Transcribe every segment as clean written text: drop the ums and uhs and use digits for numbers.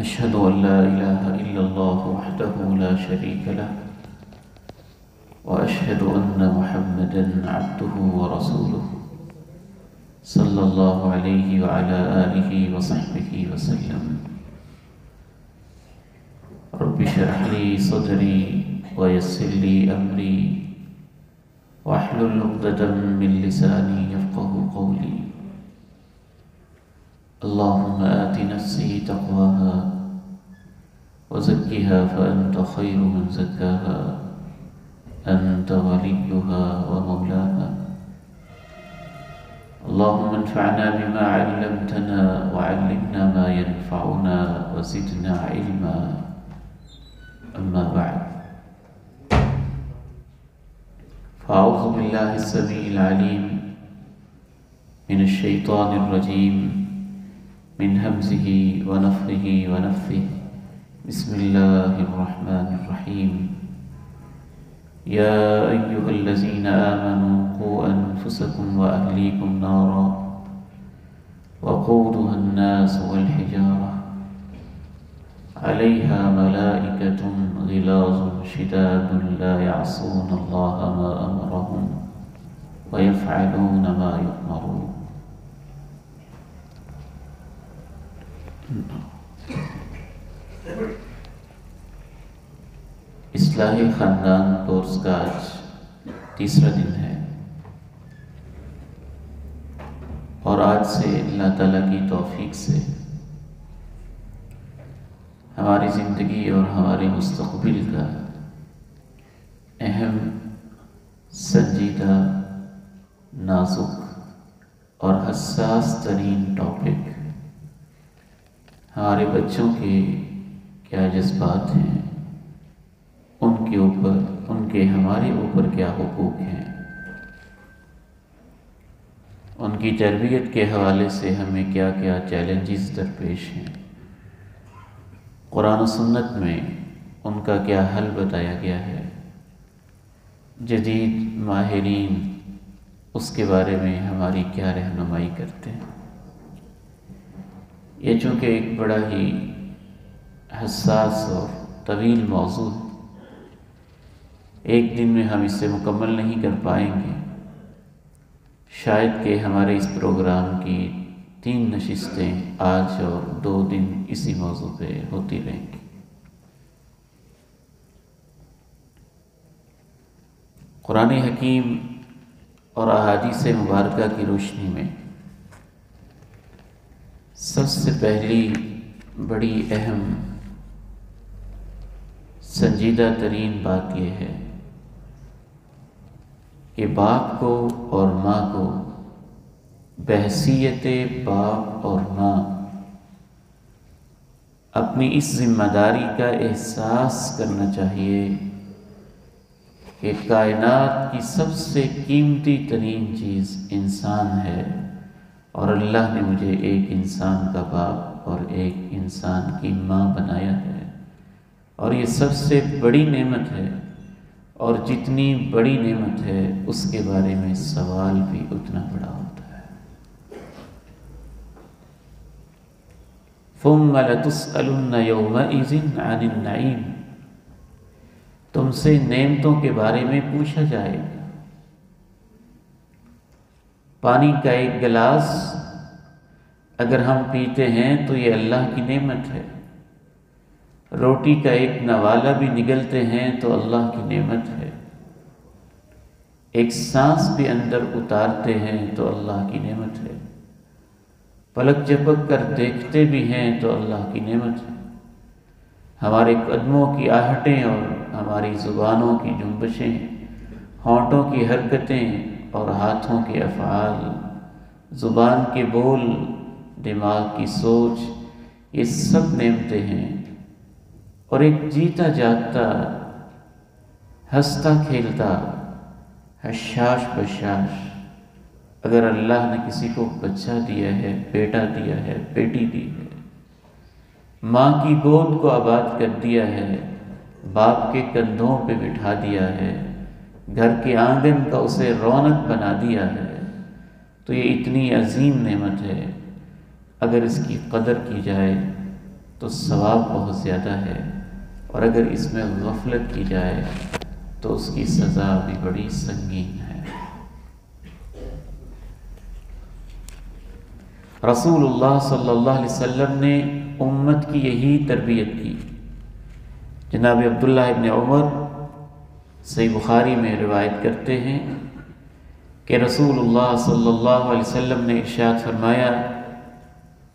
أشهد أن لا إله إلا الله وحده لا شريك له وأشهد أن محمدًا عبده ورسوله صلى الله عليه وعلى آله وصحبه وسلم. رب اشرح لي صدري ويسر لي أمري واحلل عقدة من لساني يفقه قولي. اللهم آت نفسي تقواها وزكها فأنت خير من زكاها أنت وليها ومولاها. اللهم انفعنا بما علمتنا وعلمنا ما ينفعنا وزدنا علما. أما بعد، فأعوذ بالله السميع العليم من الشيطان الرجيم من همزه ونفخه ونفثه. بسم الله الرحمن الرحيم. يا أيها الذين آمنوا قوا أنفسكم وأهليكم نارا وقودها الناس والحجارة عليها ملائكة غلاظ شداد لا يعصون الله ما أمرهم ويفعلون ما يؤمرون. اصلاحِ خاندان کورس کا آج تیسرا دن ہے، اور آج سے اللہ تعالیٰ کی توفیق سے ہماری زندگی اور ہمارے مستقبل کا اہم، سنجیدہ، نازک اور حساس ترین ٹاپک ہمارے بچوں کے کیا جذبات ہیں، ان کے اوپر، ان کے ہمارے اوپر کیا حقوق ہیں، ان کی تربیت کے حوالے سے ہمیں کیا کیا چیلنجز درپیش ہیں، قرآن و سنت میں ان کا کیا حل بتایا گیا ہے، جدید ماہرین اس کے بارے میں ہماری کیا رہنمائی کرتے ہیں۔ یہ چونکہ ایک بڑا ہی حساس اور طویل موضوع ہے، ایک دن میں ہم اسے مکمل نہیں کر پائیں گے، شاید کہ ہمارے اس پروگرام کی 3 نشستیں آج اور 2 دن اسی موضوع پہ ہوتی رہیں گی۔ قرآن حکیم اور احادیث مبارکہ کی روشنی میں سب سے پہلی بڑی اہم سنجیدہ ترین بات یہ ہے کہ باپ کو اور ماں کو بحیثیت باپ اور ماں اپنی اس ذمہ داری کا احساس کرنا چاہیے کہ کائنات کی سب سے قیمتی ترین چیز انسان ہے، اور اللہ نے مجھے ایک انسان کا باپ اور ایک انسان کی ماں بنایا ہے، اور یہ سب سے بڑی نعمت ہے، اور جتنی بڑی نعمت ہے اس کے بارے میں سوال بھی اتنا بڑا ہوتا ہے۔ ثُمَّ لَتُسْأَلُنَّ يَوْمَئِذٍ عَنِ النَّعِيمِ، تم سے نعمتوں کے بارے میں پوچھا جائے گا۔ پانی کا ایک گلاس اگر ہم پیتے ہیں تو یہ اللہ کی نعمت ہے، روٹی کا ایک نوالہ بھی نگلتے ہیں تو اللہ کی نعمت ہے، ایک سانس بھی اندر اتارتے ہیں تو اللہ کی نعمت ہے، پلک جھپک کر دیکھتے بھی ہیں تو اللہ کی نعمت ہے، ہمارے قدموں کی آہٹیں اور ہماری زبانوں کی جنبشیں، ہونٹوں کی حرکتیں اور ہاتھوں کے افعال، زبان کے بول، دماغ کی سوچ، یہ سب نعمتیں ہیں، اور ایک جیتا جاگتا، ہنستا کھیلتا، حشاش بشاش اگر اللہ نے کسی کو بچہ دیا ہے، بیٹا دیا ہے، بیٹی دی ہے، ماں کی گود کو آباد کر دیا ہے، باپ کے کندھوں پہ بٹھا دیا ہے، گھر کے آنگن کا اسے رونق بنا دیا ہے، تو یہ اتنی عظیم نعمت ہے، اگر اس کی قدر کی جائے تو ثواب بہت زیادہ ہے، اور اگر اس میں غفلت کی جائے تو اس کی سزا بھی بڑی سنگین ہے۔ رسول اللہ صلی اللہ علیہ وسلم نے امت کی یہی تربیت کی۔ جناب عبداللہ ابن عمر صحیح بخاری میں روایت کرتے ہیں کہ رسول اللہ صلی اللہ علیہ وسلم نے ارشاد فرمایا،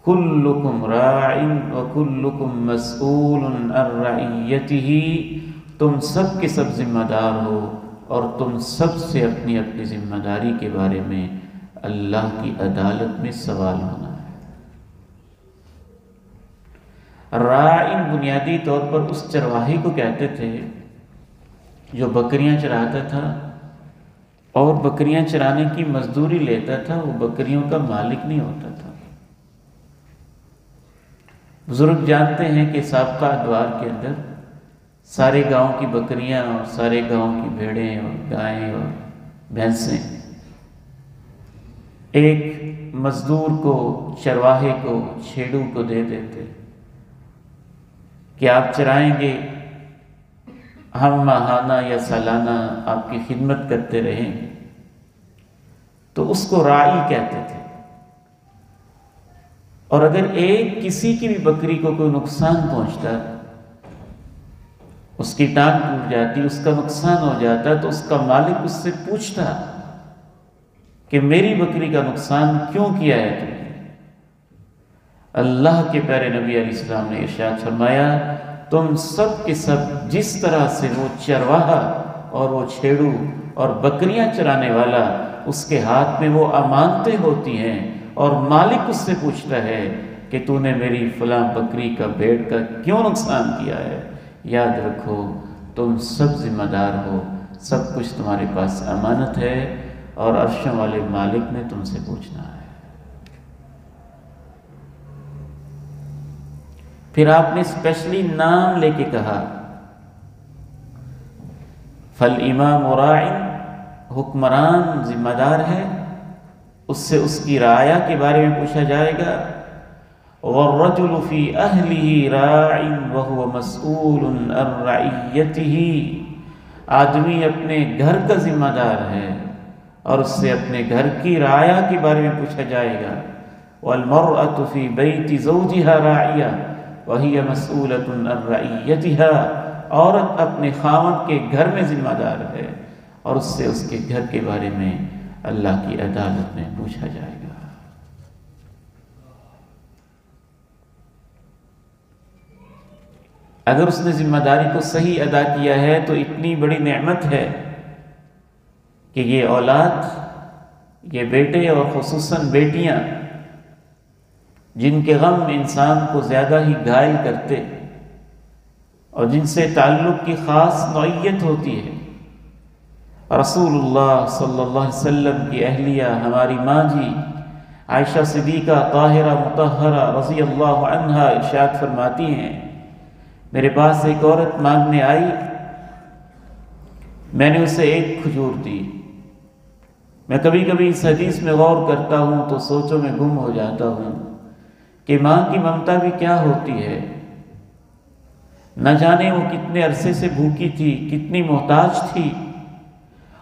کلکم راع وکلکم مسئول عن رعیتہ، تم سب کے سب ذمہ دار ہو اور تم سب سے اپنی اپنی ذمہ داری کے بارے میں اللہ کی عدالت میں سوال ہونا ہے۔ راعٍ بنیادی طور پر اس چرواہے کو کہتے تھے جو بکریاں چراتا تھا اور بکریاں چرانے کی مزدوری لیتا تھا، وہ بکریوں کا مالک نہیں ہوتا تھا۔ بزرگ جانتے ہیں کہ سابقہ ادوار کے اندر سارے گاؤں کی بکریاں اور سارے گاؤں کی بھیڑیں اور گائیں اور بھینسیں ایک مزدور کو، چرواہے کو، چھیڑو کو دے دیتے کہ آپ چرائیں گے، ہم ماہانہ یا سالانہ آپ کی خدمت کرتے رہیں گے۔ تو اس کو راعی کہتے تھے۔ اور اگر ایک کسی کی بھی بکری کو کوئی نقصان پہنچتا، اس کی ٹانگ ٹوٹ جاتی، اس کا نقصان ہو جاتا، تو اس کا مالک اس سے پوچھتا کہ میری بکری کا نقصان کیوں کیا ہے تم نے؟ اللہ کے پیارے نبی علیہ السلام نے ارشاد فرمایا، تم سب کے سب جس طرح سے وہ چرواہا اور وہ چھیڑو اور بکریاں چرانے والا اس کے ہاتھ میں وہ امانتیں ہوتی ہیں اور مالک اس سے پوچھتا ہے کہ تو نے میری فلاں بکری کا، بھیڑ کا کیوں نقصان کیا ہے، یاد رکھو تم سب ذمہ دار ہو، سب کچھ تمہارے پاس امانت ہے اور عرشوں والے مالک نے تم سے پوچھنا ہے۔ پھر آپ نے اسپیشلی نام لے کے کہا، فالامام راع، حکمران ذمہ دار ہے، اس سے اس کی رعایا کے بارے میں پوچھا جائے گا۔ والرجل فی اہلہ راع وہو مسئول عن رعیتہ، آدمی اپنے گھر کا ذمہ دار ہے اور اس سے اپنے گھر کی رعایا کے بارے میں پوچھا جائے گا۔ والمرأة فی بیت زوجہا راعیہ وہی مسئولۃ عن رعیتہا، عورت اپنے خاوند کے گھر میں ذمہ دار ہے اور اس سے اس کے گھر کے بارے میں اللہ کی عدالت میں پوچھا جائے گا۔ اگر اس نے ذمہ داری کو صحیح ادا کیا ہے تو اتنی بڑی نعمت ہے کہ یہ اولاد، یہ بیٹے اور خصوصاً بیٹیاں جن کے غم انسان کو زیادہ ہی گھائل کرتے اور جن سے تعلق کی خاص نوعیت ہوتی ہے، رسول اللہ صلی اللہ علیہ وسلم کی اہلیہ ہماری ماں جی عائشہ صدیقہ طاہرہ مطہرہ رضی اللہ عنہا ارشاد فرماتی ہیں، میرے پاس ایک عورت مانگنے آئی، میں نے اسے ایک کھجور دی۔ میں کبھی کبھی اس حدیث میں غور کرتا ہوں تو سوچوں میں گم ہو جاتا ہوں کہ ماں کی ممتا بھی کیا ہوتی ہے۔ نہ جانے وہ کتنے عرصے سے بھوکی تھی، کتنی محتاج تھی،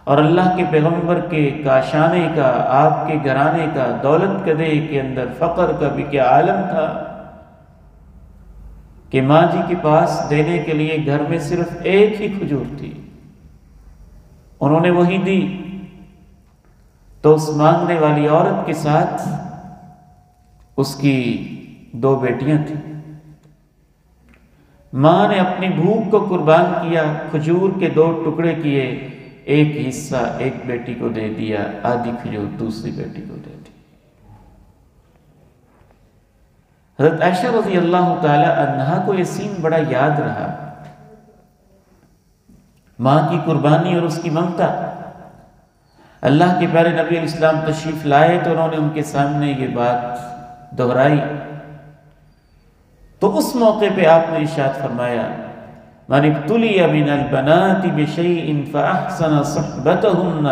اور اللہ کے پیغمبر کے کاشانے کا، آپ کے گھرانے کا، دولت کدے کے اندر فقر کا بھی کیا عالم تھا کہ ماں جی کے پاس دینے کے لیے گھر میں صرف ایک ہی کھجور تھی، انہوں نے وہی دی۔ تو اس مانگنے والی عورت کے ساتھ اس کی 2 بیٹیاں تھیں۔ ماں نے اپنی بھوک کو قربان کیا، کھجور کے 2 ٹکڑے کیے، ایک حصہ ایک بیٹی کو دے دیا، آدھی کھجور دوسری بیٹی کو دے دی۔ حضرت عائشہ رضی اللہ تعالی عنہا کو یہ سین بڑا یاد رہا، ماں کی قربانی اور اس کی ممتا۔ اللہ کے پیارے نبی علیہ السلام تشریف لائے تو انہوں نے ان کے سامنے یہ بات دہرائی، تو اس موقع پہ آپ نے ارشاد فرمایا، من ابتلی من البنات بشیء فاحسن صحبتهن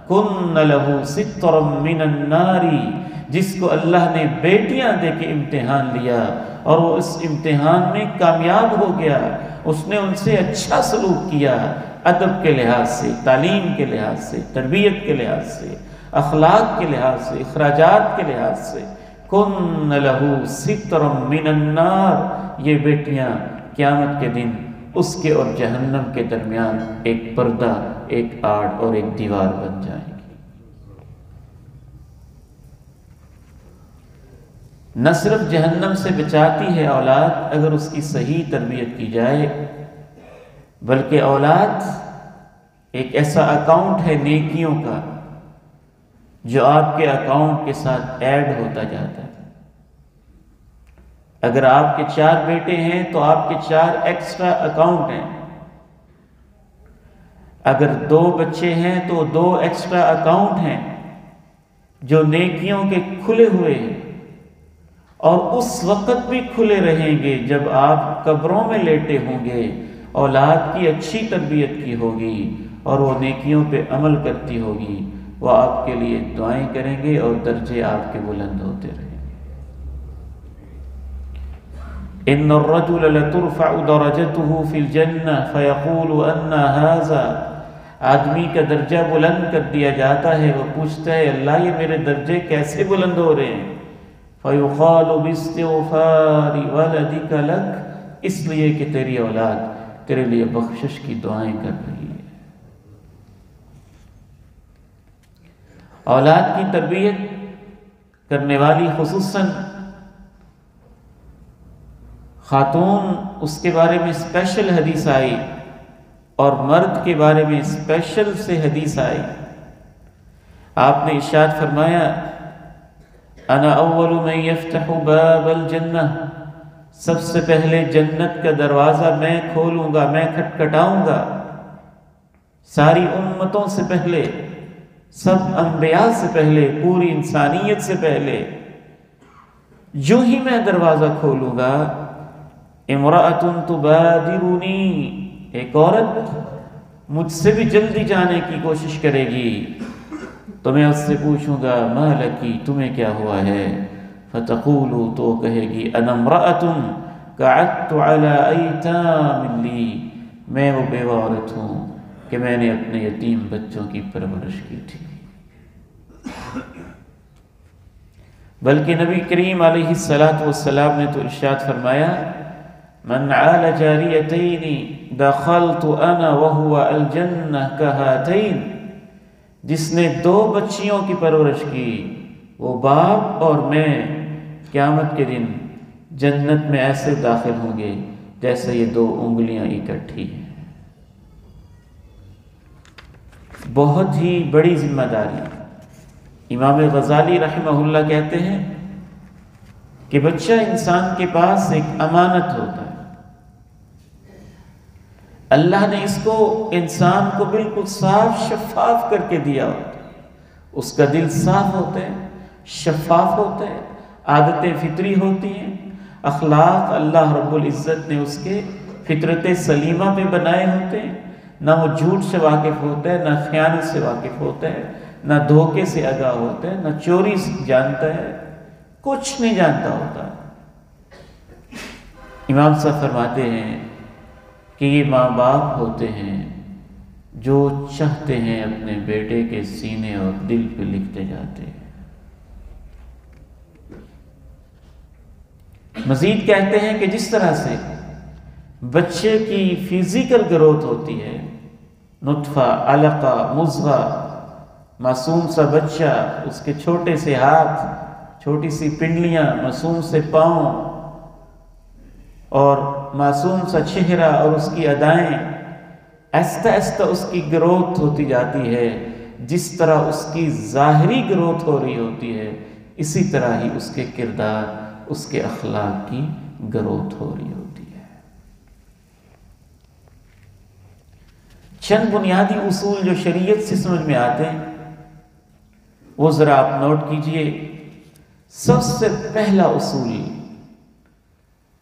کن له سترا من النار، جس کو اللہ نے بیٹیاں دے کے امتحان لیا اور وہ اس امتحان میں کامیاب ہو گیا، اس نے ان سے اچھا سلوک کیا، ادب کے لحاظ سے، تعلیم کے لحاظ سے، تربیت کے لحاظ سے، اخلاق کے لحاظ سے، اخراجات کے لحاظ سے، کن لہو ستر من النار، یہ بیٹیاں قیامت کے دن اس کے اور جہنم کے درمیان ایک پردہ، ایک آڑ اور ایک دیوار بن جائیں گی۔ نہ صرف جہنم سے بچاتی ہے اولاد اگر اس کی صحیح تربیت کی جائے، بلکہ اولاد ایک ایسا اکاؤنٹ ہے نیکیوں کا جو آپ کے اکاؤنٹ کے ساتھ ایڈ ہوتا جاتا ہے۔ اگر آپ کے 4 بیٹے ہیں تو آپ کے 4 ایکسٹرا اکاؤنٹ ہیں، اگر 2 بچے ہیں تو 2 ایکسٹرا اکاؤنٹ ہیں جو نیکیوں کے کھلے ہوئے ہیں، اور اس وقت بھی کھلے رہیں گے جب آپ قبروں میں لیٹے ہوں گے۔ اولاد کی اچھی تربیت کی ہوگی اور وہ نیکیوں پہ عمل کرتی ہوگی، وہ آپ کے لیے دعائیں کریں گے اور درجے آپ کے بلند ہوتے رہیں گے۔ ان الرجل لترفع درجته في الجنة فيقول ان هذا، آدمی کا درجہ بلند کر دیا جاتا ہے، وہ پوچھتا ہے اللہ یہ میرے درجے کیسے بلند ہو رہے ہیں؟ فَيُقَالُ بِاسْتِغْفَارِ وَلَدِكَ لَكَ، اس لیے کہ تیری اولاد تیرے لیے بخشش کی دعائیں کر رہی ہے۔ اولاد کی تربیت کرنے والی خصوصاً خاتون، اس کے بارے میں اسپیشل حدیث آئی، اور مرد کے بارے میں اسپیشل سے حدیث آئی۔ آپ نے ارشاد فرمایا انا اول من یفتح باب الجنہ، سب سے پہلے جنت کا دروازہ میں کھولوں گا، میں کھٹکھٹاؤں گا، ساری امتوں سے پہلے، سب انبیاء سے پہلے، پوری انسانیت سے پہلے۔ جو ہی میں دروازہ کھولوں گا، امرأۃ تبادرنی، ایک عورت مجھ سے بھی جلدی جانے کی کوشش کرے گی، تو میں اس سے پوچھوں گا ما لکی، تمہیں کیا ہوا ہے؟ فتقول، تو کہے گی انا امرأۃ قعدت علی ایتام لی، میں وہ بیوہ عورت ہوں کہ میں نے اپنے یتیم بچوں کی پرورش کی تھی۔ بلکہ نبی کریم علیہ السلام نے تو ارشاد فرمایا من عال جاریتین دخلت انا وهو الجنہ کہاتین، جس نے 2 بچیوں کی پرورش کی، وہ باپ اور میں قیامت کے دن جنت میں ایسے داخل ہوں گے جیسے یہ 2 انگلیاں اکٹھی ہیں۔ بہت ہی بڑی ذمہ داری۔ امام غزالی رحمہ اللہ کہتے ہیں کہ بچہ انسان کے پاس ایک امانت ہوتا ہے، اللہ نے اس کو، انسان کو بالکل صاف شفاف کر کے دیا ہوتا ہے، اس کا دل صاف ہوتا ہے، شفاف ہوتا ہے، عادتیں فطری ہوتی ہیں، اخلاق اللہ رب العزت نے اس کے فطرت سلیمہ پہ بنائے ہوتے ہیں، نہ وہ جھوٹ سے واقف ہوتا ہے، نہ خیانت سے واقف ہوتا ہے، نہ دھوکے سے آگاہ ہوتا ہے، نہ چوری سے جانتا ہے، کچھ نہیں جانتا ہوتا۔ امام صاحب فرماتے ہیں کہ یہ ماں باپ ہوتے ہیں جو چاہتے ہیں اپنے بیٹے کے سینے اور دل پہ لکھتے جاتے ہیں۔ مزید کہتے ہیں کہ جس طرح سے بچے کی فزیکل گروتھ ہوتی ہے، نطفہ، علقہ، مضغہ، معصوم سا بچہ، اس کے چھوٹے سے ہاتھ، چھوٹی سی پنڈلیاں، معصوم سے پاؤں اور معصوم سا چہرہ اور اس کی ادائیں، آہستہ آہستہ اس کی گروتھ ہوتی جاتی ہے۔ جس طرح اس کی ظاہری گروتھ ہو رہی ہوتی ہے، اسی طرح ہی اس کے کردار، اس کے اخلاق کی گروتھ ہو رہی ہوتی ہے۔ چند بنیادی اصول جو شریعت سے سمجھ میں آتے ہیں وہ ذرا آپ نوٹ کیجئے۔ سب سے پہلا اصول،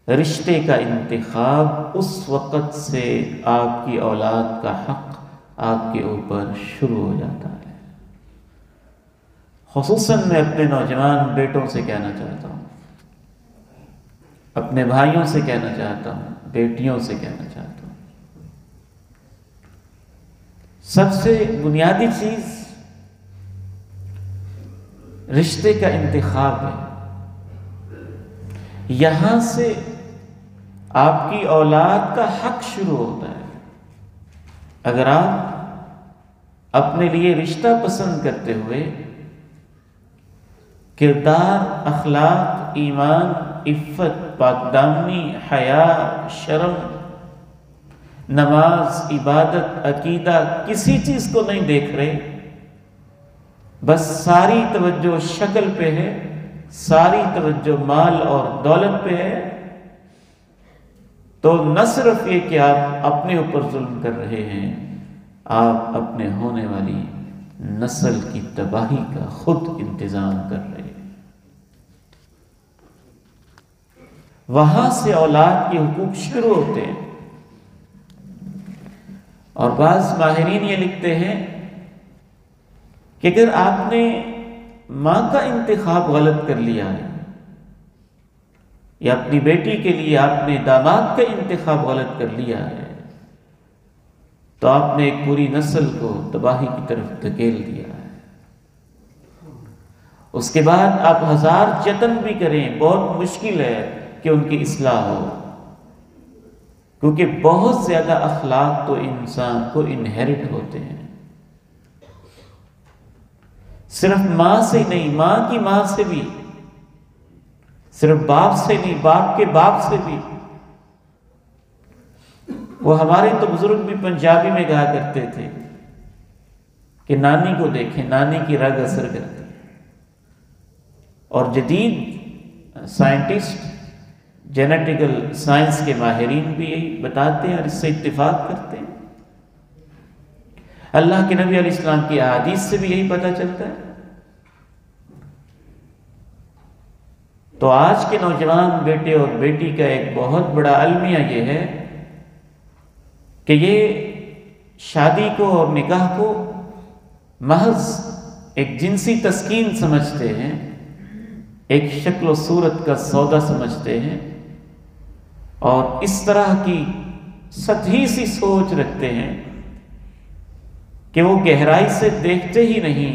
رشتے کا انتخاب اس وقت سے آپ کی اولاد کا حق آپ کے اوپر شروع ہو جاتا ہے۔ خصوصاً میں اپنے نوجوان بیٹوں سے کہنا چاہتا ہوں، اپنے بھائیوں سے کہنا چاہتا ہوں، بیٹیوں سے کہنا چاہتا ہوں، سب سے بنیادی چیز رشتے کا انتخاب ہے۔ یہاں سے آپ کی اولاد کا حق شروع ہوتا ہے۔ اگر آپ اپنے لیے رشتہ پسند کرتے ہوئے کردار، اخلاق، ایمان، عفت، پاکدامنی، حیا، شرم، نماز، عبادت، عقیدہ کسی چیز کو نہیں دیکھ رہے، بس ساری توجہ شکل پہ ہے، ساری توجہ مال اور دولت پہ ہے، تو نہ صرف یہ کہ آپ اپنے اوپر ظلم کر رہے ہیں، آپ اپنے ہونے والی نسل کی تباہی کا خود انتظام کر رہے ہیں۔ وہاں سے اولاد کے حقوق شروع ہوتے ہیں، اور بعض ماہرین یہ لکھتے ہیں کہ اگر آپ نے ماں کا انتخاب غلط کر لیا ہے، یا اپنی بیٹی کے لیے آپ نے داماد کا انتخاب غلط کر لیا ہے، تو آپ نے ایک پوری نسل کو تباہی کی طرف دھکیل دیا ہے۔ اس کے بعد آپ ہزار جتن بھی کریں، بہت مشکل ہے کہ ان کی اصلاح ہو، کیونکہ بہت زیادہ اخلاق تو انسان کو انہیرٹ ہوتے ہیں، صرف ماں سے نہیں، ماں کی ماں سے بھی، صرف باپ سے نہیں، باپ کے باپ سے بھی۔ وہ ہمارے تو بزرگ بھی پنجابی میں کہا کرتے تھے کہ نانی کو دیکھیں، نانی کی رگ اثر کرتی ہے۔ اور جدید سائنٹسٹ، جینیٹیکل سائنس کے ماہرین بھی یہی بتاتے ہیں اور اس سے اتفاق کرتے ہیں۔ اللہ کے نبی علیہ السلام کی احادیث سے بھی یہی پتہ چلتا ہے۔ تو آج کے نوجوان بیٹے اور بیٹی کا ایک بہت بڑا المیہ یہ ہے کہ یہ شادی کو اور نکاح کو محض ایک جنسی تسکین سمجھتے ہیں، ایک شکل و صورت کا سودا سمجھتے ہیں، اور اس طرح کی سطحی سی سوچ رکھتے ہیں کہ وہ گہرائی سے دیکھتے ہی نہیں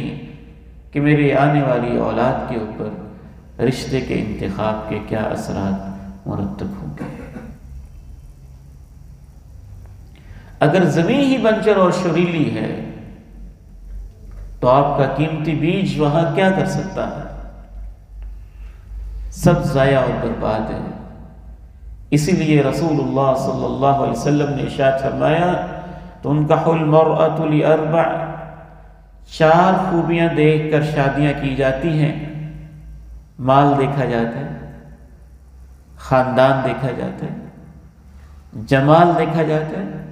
کہ میری آنے والی اولاد کے اوپر رشتے کے انتخاب کے کیا اثرات مرتب ہوں گے۔ اگر زمین ہی بنجر اور شریلی ہے تو آپ کا قیمتی بیج وہاں کیا کر سکتا ہے؟ سب ضائع اور برباد ہے۔ اسی لیے رسول اللہ صلی اللہ علیہ وسلم نے ارشاد فرمایا، تنکح المرأة لأربع، 4 خوبیاں دیکھ کر شادیاں کی جاتی ہیں۔ مال دیکھا جاتا ہے، خاندان دیکھا جاتا ہے، جمال دیکھا جاتا ہے،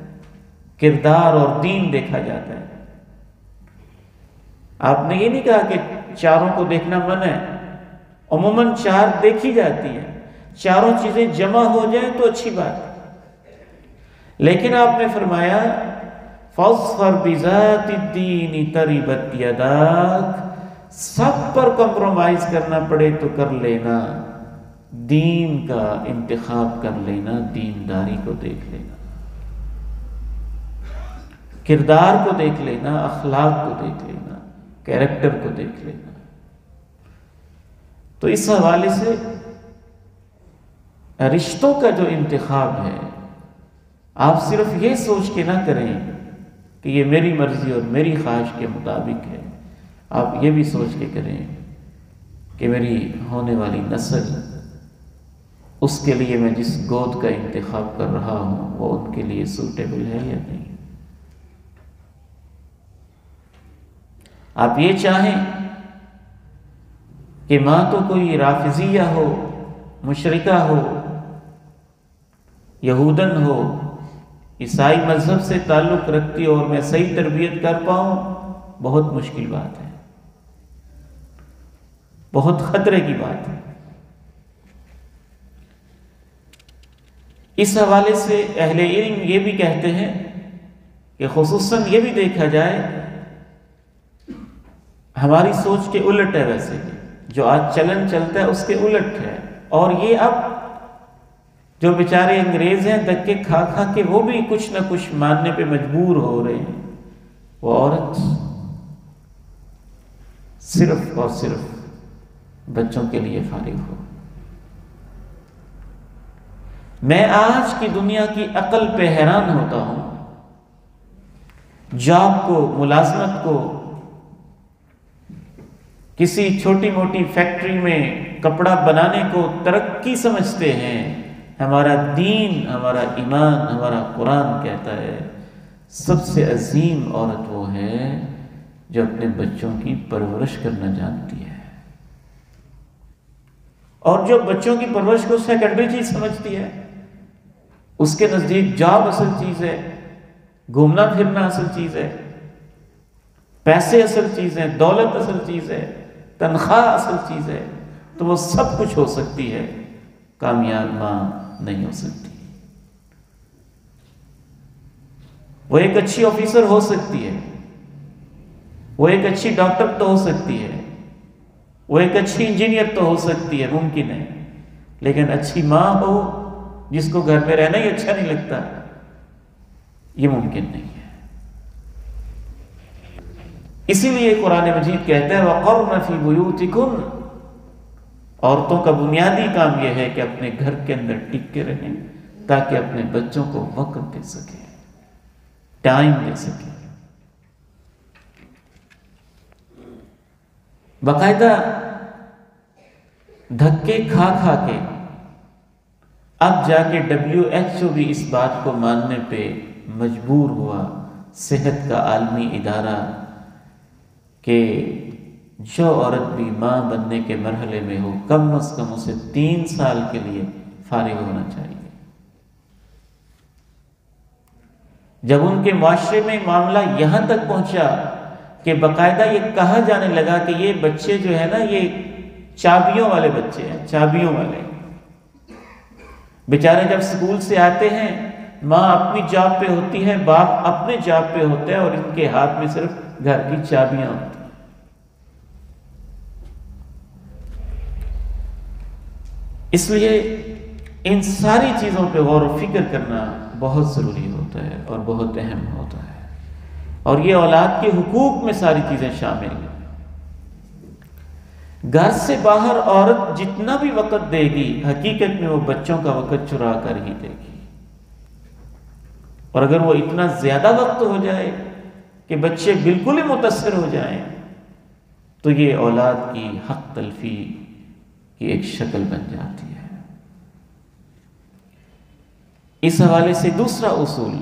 کردار اور دین دیکھا جاتا ہے۔ آپ نے یہ نہیں کہا کہ 4 کو دیکھنا منع ہے، عموماً 4 دیکھی جاتی ہیں، 4 چیزیں جمع ہو جائیں تو اچھی بات ہے، لیکن آپ نے فرمایا فاظفر بذات الدین تربت یداک، سب پر کمپرومائز کرنا پڑے تو کر لینا، دین کا انتخاب کر لینا، دینداری کو دیکھ لینا، کردار کو دیکھ لینا، اخلاق کو دیکھ لینا، کیریکٹر کو دیکھ لینا۔ تو اس حوالے سے رشتوں کا جو انتخاب ہے، آپ صرف یہ سوچ کے نہ کریں کہ یہ میری مرضی اور میری خواہش کے مطابق ہے، آپ یہ بھی سوچ کے کریں کہ میری ہونے والی نسل، اس کے لیے میں جس گود کا انتخاب کر رہا ہوں وہ ان کے لیے سوٹیبل ہے یا نہیں۔ آپ یہ چاہیں کہ ماں تو کوئی رافضیہ ہو، مشرکہ ہو، یہودن ہو، عیسائی مذہب سے تعلق رکھتی اور میں صحیح تربیت کر پاؤں، بہت مشکل بات ہے، بہت خطرے کی بات ہے۔ اس حوالے سے اہل علم یہ بھی کہتے ہیں کہ خصوصاً یہ بھی دیکھا جائے ہماری سوچ کے الٹ ہے، ویسے جو آج چلن چلتا ہے اس کے الٹ ہے۔ اور یہ اب جو بیچارے انگریز ہیں دھکے کھا کھا کے وہ بھی کچھ نہ کچھ ماننے پہ مجبور ہو رہے ہیں۔ وہ عورت صرف اور صرف بچوں کے لیے فارغ ہو۔ میں آج کی دنیا کی عقل پہ حیران ہوتا ہوں، جاب کو، ملازمت کو، کسی چھوٹی موٹی فیکٹری میں کپڑا بنانے کو ترقی سمجھتے ہیں۔ ہمارا دین، ہمارا ایمان، ہمارا قرآن کہتا ہے سب سے عظیم عورت وہ ہے جو اپنے بچوں کی پرورش کرنا جانتی ہے، اور جو بچوں کی پرورش کو سیکنڈری چیز سمجھتی ہے، اس کے نزدیک جاب اصل چیز ہے، گھومنا پھرنا اصل چیز ہے، پیسے اصل چیز ہے، دولت اصل چیز ہے، تنخواہ اصل چیز ہے، تو وہ سب کچھ ہو سکتی ہے، کامیاب ماں نہیں ہو سکتی۔ وہ ایک اچھی آفیسر ہو سکتی ہے، وہ ایک اچھی ڈاکٹر تو ہو سکتی ہے، وہ ایک اچھی انجینئر تو ہو سکتی ہے، ممکن ہے، لیکن اچھی ماں ہو جس کو گھر میں رہنا ہی اچھا نہیں لگتا، یہ ممکن نہیں ہے۔ اسی لیے قرآن مجید کہتا ہے وَقَرْنَ فِي بُيُوتِكُنَّ، عورتوں کا بنیادی کام یہ ہے کہ اپنے گھر کے اندر ٹک کے رہیں تاکہ اپنے بچوں کو وقت دے سکیں، ٹائم دے سکیں۔ باقاعدہ دھکے کھا کھا کے اب جا کے WHO بھی اس بات کو ماننے پہ مجبور ہوا، صحت کا عالمی ادارہ، کہ جو عورت بھی ماں بننے کے مرحلے میں ہو کم از کم اسے 3 سال کے لیے فارغ ہونا چاہیے۔ جب ان کے معاشرے میں معاملہ یہاں تک پہنچا کہ باقاعدہ یہ کہا جانے لگا کہ یہ بچے جو ہے نا یہ چابیوں والے بچے ہیں، چابیوں والے، بیچارے جب اسکول سے آتے ہیں ماں اپنی جاب پہ ہوتی ہے، باپ اپنے جاب پہ ہوتا ہے، اور ان کے ہاتھ میں صرف گھر کی چابیاں ہوتی ہیں۔ اس لیے ان ساری چیزوں پہ غور و فکر کرنا بہت ضروری ہوتا ہے اور بہت اہم ہوتا ہے، اور یہ اولاد کے حقوق میں ساری چیزیں شامل ہیں۔ گھر سے باہر عورت جتنا بھی وقت دے گی حقیقت میں وہ بچوں کا وقت چرا کر ہی دے گی، اور اگر وہ اتنا زیادہ وقت ہو جائے کہ بچے بالکل ہی متاثر ہو جائیں تو یہ اولاد کی حق تلفی کی ایک شکل بن جاتی ہے۔ اس حوالے سے دوسرا اصول،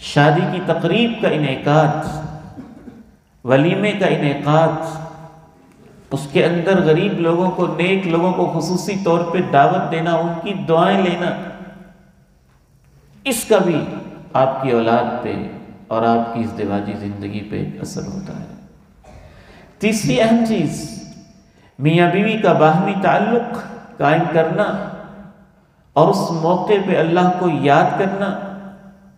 شادی کی تقریب کا انعقاد، ولیمے کا انعقاد، اس کے اندر غریب لوگوں کو، نیک لوگوں کو خصوصی طور پہ دعوت دینا، ان کی دعائیں لینا، اس کا بھی آپ کی اولاد پہ اور آپ کی ازدواجی زندگی پہ اثر ہوتا ہے۔ تیسری اہم چیز، میاں بیوی کا باہمی تعلق قائم کرنا، اور اس موقع پہ اللہ کو یاد کرنا،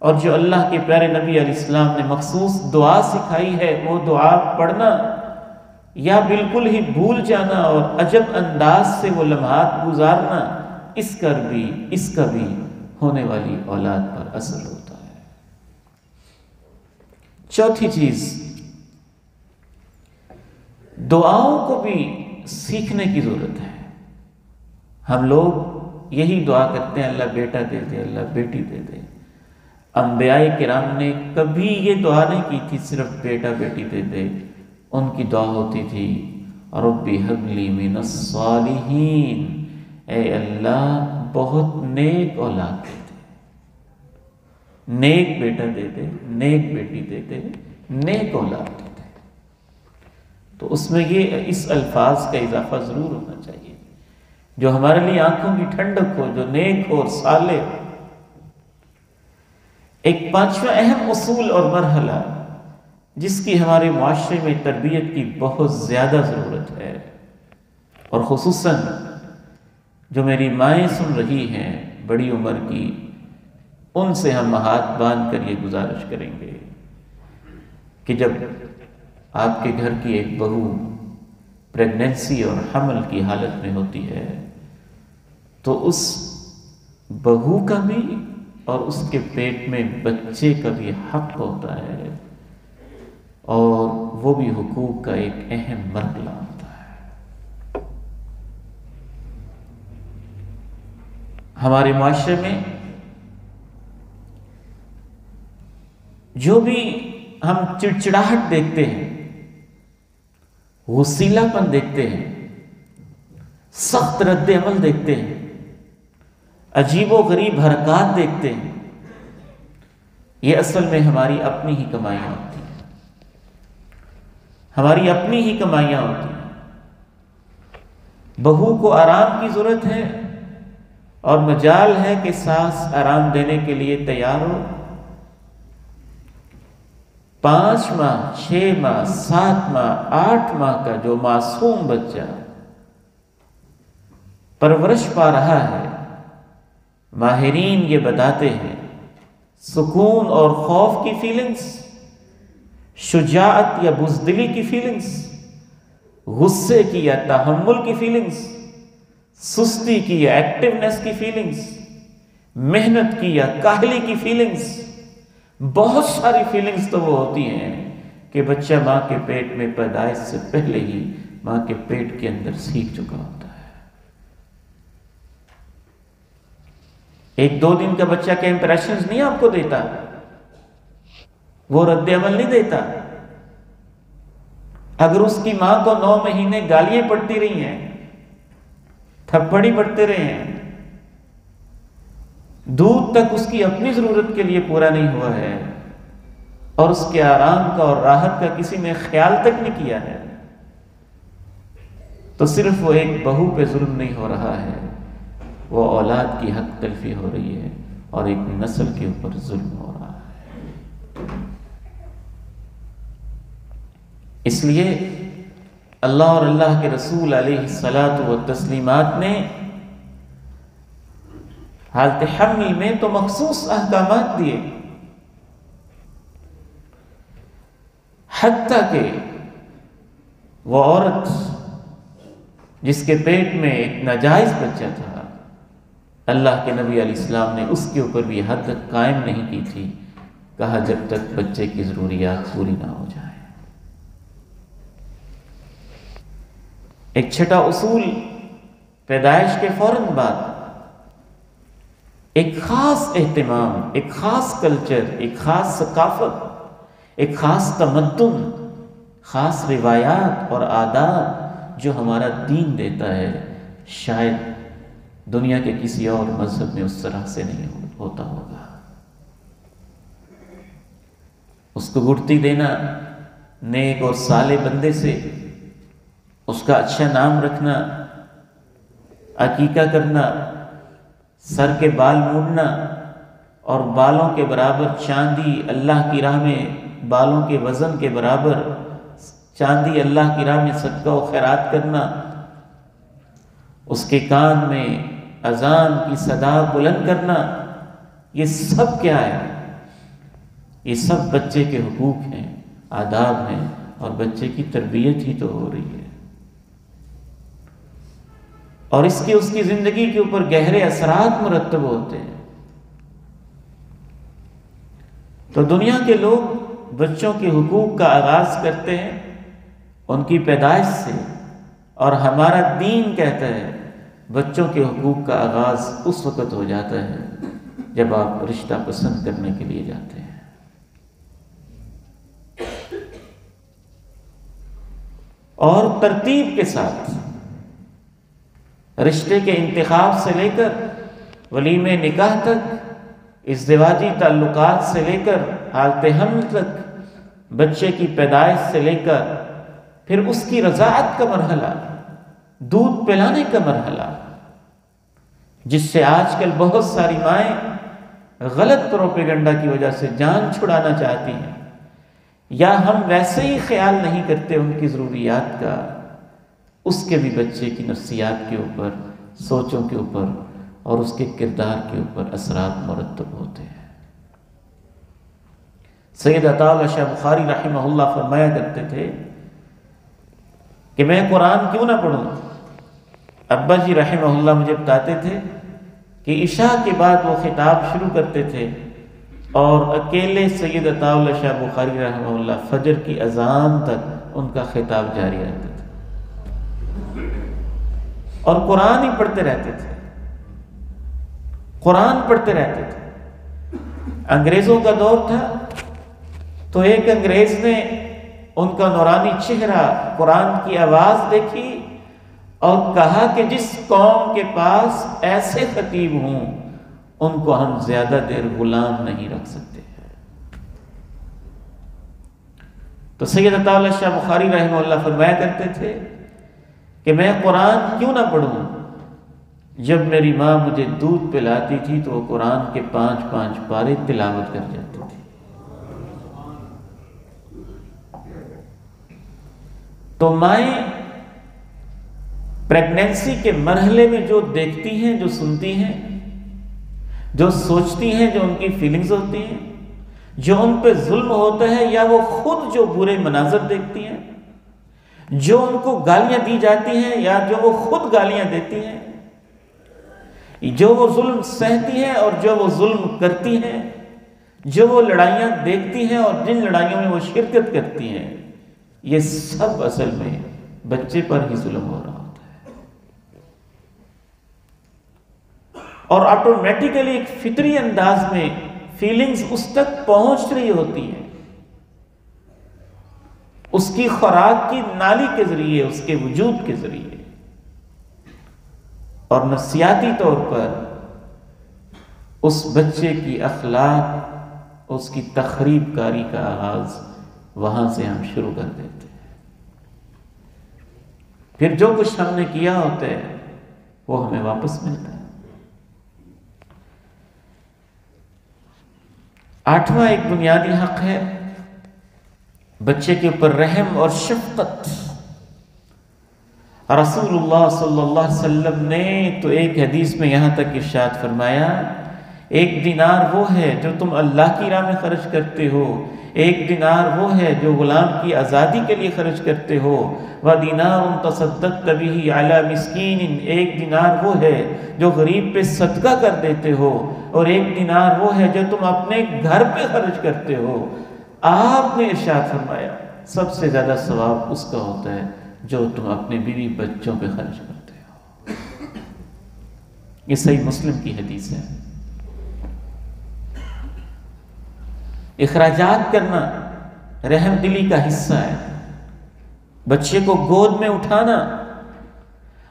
اور جو اللہ کے پیارے نبی علیہ السلام نے مخصوص دعا سکھائی ہے وہ دعا پڑھنا، یا بالکل ہی بھول جانا اور عجب انداز سے وہ لمحات گزارنا، اس کا بھی ہونے والی اولاد پر اثر ہوتا ہے۔ چوتھی چیز، دعاؤں کو بھی سیکھنے کی ضرورت ہے۔ ہم لوگ یہی دعا کرتے ہیں اللہ بیٹا دے دے، اللہ بیٹی دے دے۔ انبیاء کرام نے کبھی یہ دعا نہیں کی تھی صرف بیٹا بیٹی دے دے، ان کی دعا ہوتی تھی رب ہب لی من الصالحین، اے اللہ بہت نیک اولاد دے دے، نیک بیٹا دے دے، نیک بیٹی دے دے، نیک اولاد دے دے۔ تو اس میں یہ اس الفاظ کا اضافہ ضرور ہونا چاہیے جو ہمارے لیے آنکھوں کی ٹھنڈک ہو، جو نیک ہو اور صالح ہو۔ ایک پانچواں اہم اصول اور مرحلہ جس کی ہمارے معاشرے میں تربیت کی بہت زیادہ ضرورت ہے، اور خصوصاً جو میری مائیں سن رہی ہیں بڑی عمر کی، ان سے ہم ہاتھ باندھ کر یہ گزارش کریں گے کہ جب آپ کے گھر کی ایک بہو پریگننسی اور حمل کی حالت میں ہوتی ہے تو اس بہو کا بھی اور اس کے پیٹ میں بچے کا بھی حق ہوتا ہے، اور وہ بھی حقوق کا ایک اہم مرحلہ ہوتا ہے۔ ہمارے معاشرے میں جو بھی ہم چڑچڑاہٹ دیکھتے ہیں، غصیلا پن دیکھتے ہیں، سخت رد عمل دیکھتے ہیں، عجیب و غریب حرکات دیکھتے ہیں، یہ اصل میں ہماری اپنی ہی کمائیاں ہوتی ہیں، ہماری اپنی ہی کمائیاں ہوتی ہیں۔ بہو کو آرام کی ضرورت ہے اور مجال ہے کہ ساس آرام دینے کے لیے تیار ہو۔ 5 ماہ 6 ماہ 7 ماہ 8 ماہ کا جو معصوم بچہ پرورش پا رہا ہے، ماہرین یہ بتاتے ہیں سکون اور خوف کی فیلنگز، شجاعت یا بزدلی کی فیلنگز، غصے کی یا تحمل کی فیلنگز، سستی کی یا ایکٹیونیس کی فیلنگز، محنت کی یا کاہلی کی فیلنگز، بہت ساری فیلنگز تو وہ ہوتی ہیں کہ بچہ ماں کے پیٹ میں پیدائش سے پہلے ہی ماں کے پیٹ کے اندر سیکھ چکا ہوتا ہے۔ 1-2 دن کا بچہ کے امپریشنز نہیں آپ کو دیتا، وہ رد عمل نہیں دیتا۔ اگر اس کی ماں کو 9 مہینے گالیاں پڑتی رہی ہیں، تھپڑی پڑتے رہے ہیں، دودھ تک اس کی اپنی ضرورت کے لیے پورا نہیں ہوا ہے، اور اس کے آرام کا اور راحت کا کسی نے خیال تک نہیں کیا ہے، تو صرف وہ ایک بہو پہ ظلم نہیں ہو رہا ہے، وہ اولاد کی حق تلفی ہو رہی ہے اور ایک نسل کے اوپر ظلم ہو رہا ہے۔ اس لیے اللہ اور اللہ کے رسول علیہ الصلاۃ والتسلیمات نے حالت حمل میں تو مخصوص احکامات دیے، حتیٰ کہ وہ عورت جس کے پیٹ میں ایک ناجائز بچہ تھا، اللہ کے نبی علیہ السلام نے اس کے اوپر بھی حد قائم نہیں کی تھی، کہا جب تک بچے کی ضروریات پوری نہ ہو جائیں۔ ایک چھٹا اصول، پیدائش کے فوراً بعد ایک خاص اہتمام، ایک خاص کلچر، ایک خاص ثقافت، ایک خاص تمدن، خاص روایات اور آداب جو ہمارا دین دیتا ہے، شاید دنیا کے کسی اور مذہب میں اس طرح سے نہیں ہوتا ہوگا۔ اس کو گڑتی دینا، نیک اور صالح بندے سے اس کا اچھا نام رکھنا، عقیقہ کرنا، سر کے بال موڑنا اور بالوں کے برابر چاندی اللہ کی راہ میں، بالوں کے وزن کے برابر چاندی اللہ کی راہ میں صدقہ و خیرات کرنا، اس کے کان میں اذان کی صدا بلند کرنا، یہ سب کیا ہے؟ یہ سب بچے کے حقوق ہیں، آداب ہیں، اور بچے کی تربیت ہی تو ہو رہی ہے، اور اس کی زندگی کے اوپر گہرے اثرات مرتب ہوتے ہیں۔ تو دنیا کے لوگ بچوں کے حقوق کا آغاز کرتے ہیں ان کی پیدائش سے، اور ہمارا دین کہتا ہے بچوں کے حقوق کا آغاز اس وقت ہو جاتا ہے جب آپ رشتہ پسند کرنے کے لیے جاتے ہیں۔ اور ترتیب کے ساتھ رشتے کے انتخاب سے لے کر ولیمے نکاح تک، ازدواجی تعلقات سے لے کر حالت حمل تک، بچے کی پیدائش سے لے کر پھر اس کی رضاعت کا مرحلہ، دودھ پلانے کا مرحلہ، جس سے آج کل بہت ساری مائیں غلط پروپیگنڈا کی وجہ سے جان چھڑانا چاہتی ہیں، یا ہم ویسے ہی خیال نہیں کرتے ان کی ضروریات کا، اس کے بھی بچے کی نفسیات کے اوپر، سوچوں کے اوپر اور اس کے کردار کے اوپر اثرات مرتب ہوتے ہیں۔ سید عطا اللہ شاہ بخاری رحمہ اللہ فرمایا کرتے تھے کہ میں قرآن کیوں نہ پڑھوں. ابا جی رحمہ اللہ مجھے بتاتے تھے کہ عشاء کے بعد وہ خطاب شروع کرتے تھے اور اکیلے سید عطا اللہ شاہ بخاری رحمہ اللہ فجر کی اذان تک ان کا خطاب جاری رہتا تھا اور قرآن ہی پڑھتے رہتے تھے، قرآن پڑھتے رہتے تھے. انگریزوں کا دور تھا تو ایک انگریز نے ان کا نورانی چہرہ، قرآن کی آواز دیکھی اور کہا کہ جس قوم کے پاس ایسے خطیب ہوں ان کو ہم زیادہ دیر غلام نہیں رکھ سکتے. تو سید عطا اللہ شاہ بخاری رحمہ اللہ فرمایا کرتے تھے کہ میں قرآن کیوں نہ پڑھوں. جب میری ماں مجھے دودھ پلاتی تھی تو وہ قرآن کے 5 پارے تلاوت کر جاتی تھی. تو مائیں پریگنینسی کے مرحلے میں جو دیکھتی ہیں، جو سنتی ہیں، جو سوچتی ہیں، جو ان کی فیلنگز ہوتی ہیں، جو ان پہ ظلم ہوتا ہے یا وہ خود جو برے مناظر دیکھتی ہیں، جو ان کو گالیاں دی جاتی ہیں یا جو وہ خود گالیاں دیتی ہیں، جو وہ ظلم سہتی ہیں اور جو وہ ظلم کرتی ہیں، جو وہ لڑائیاں دیکھتی ہیں اور جن لڑائیوں میں وہ شرکت کرتی ہیں، یہ سب اصل میں بچے پر ہی ظلم ہو رہا ہوتا ہے. اور آٹومیٹیکلی ایک فطری انداز میں فیلنگز اس تک پہنچ رہی ہوتی ہیں، اس کی خوراک کی نالی کے ذریعے، اس کے وجود کے ذریعے، اور نفسیاتی طور پر اس بچے کی اخلاق، اس کی تخریب کاری کا آغاز وہاں سے ہم شروع کر دیتے ہیں. پھر جو کچھ ہم نے کیا ہوتا ہے وہ ہمیں واپس ملتا ہے. 8واں ایک بنیادی حق ہے بچے کے اوپر رحم اور شفقت. رسول اللہ صلی اللہ علیہ وسلم نے تو ایک حدیث میں یہاں تک ارشاد فرمایا، 1 دینار وہ ہے جو تم اللہ کی راہ میں خرچ کرتے ہو، 1 دینار وہ ہے جو غلام کی آزادی کے لیے خرچ کرتے ہو، وَدِينَارٌ تَصَدَّقْتَ بِهِ عَلَى مِسْكِينٍ 1 دینار وہ ہے جو غریب پہ صدقہ کر دیتے ہو، اور 1 دینار وہ ہے جو تم اپنے گھر پہ خرچ کرتے ہو. آپ نے ارشاد فرمایا سب سے زیادہ ثواب اس کا ہوتا ہے جو تم اپنے بیوی بچوں پہ خرچ کرتے ہو. یہ صحیح مسلم کی حدیث ہے. اخراجات کرنا رحم دلی کا حصہ ہے. بچے کو گود میں اٹھانا،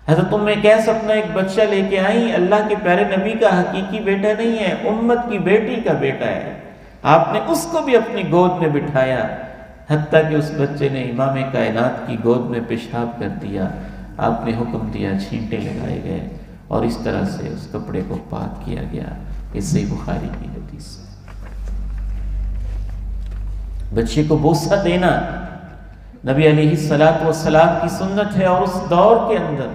حضرت ام قیس اپنا ایک بچہ لے کے آئی، اللہ کے پیارے نبی کا حقیقی بیٹا نہیں ہے، امت کی بیٹی کا بیٹا ہے. آپ نے اس کو بھی اپنی گود میں بٹھایا، حتیٰ کہ اس بچے نے امام کائنات کی گود میں پیشاب کر دیا. آپ نے حکم دیا، چھینٹے لگائے گئے اور اس طرح سے اس کپڑے کو پاک کیا گیا. یہ صحیح بخاری کی حدیث ہے. بچے کو بوسہ دینا نبی علیہ السلام کی سنت ہے، اور اس دور کے اندر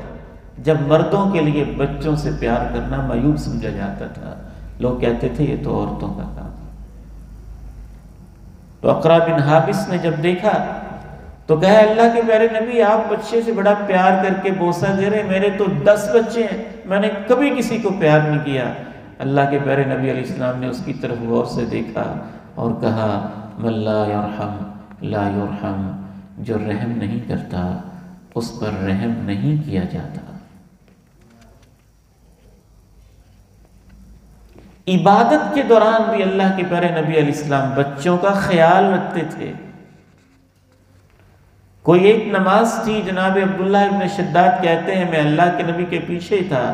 جب مردوں کے لیے بچوں سے پیار کرنا معیوب سمجھا جاتا تھا، لوگ کہتے تھے یہ تو عورتوں کا کام. تو اقرا بن حابس نے جب دیکھا تو کہا، اللہ کے پیارے نبی آپ بچے سے بڑا پیار کر کے بوسہ دے رہے، میرے تو 10 بچے ہیں، میں نے کبھی کسی کو پیار نہیں کیا. اللہ کے پیارے نبی علیہ السلام نے اس کی طرف غور سے دیکھا اور کہا، من لا یرحم لا یرحم، جو رحم نہیں کرتا اس پر رحم نہیں کیا جاتا. عبادت کے دوران بھی اللہ کے پیارے نبی علیہ السلام بچوں کا خیال رکھتے تھے. کوئی ایک نماز تھی، جناب عبداللہ ابن شداد کہتے ہیں میں اللہ کے نبی کے پیچھے تھا،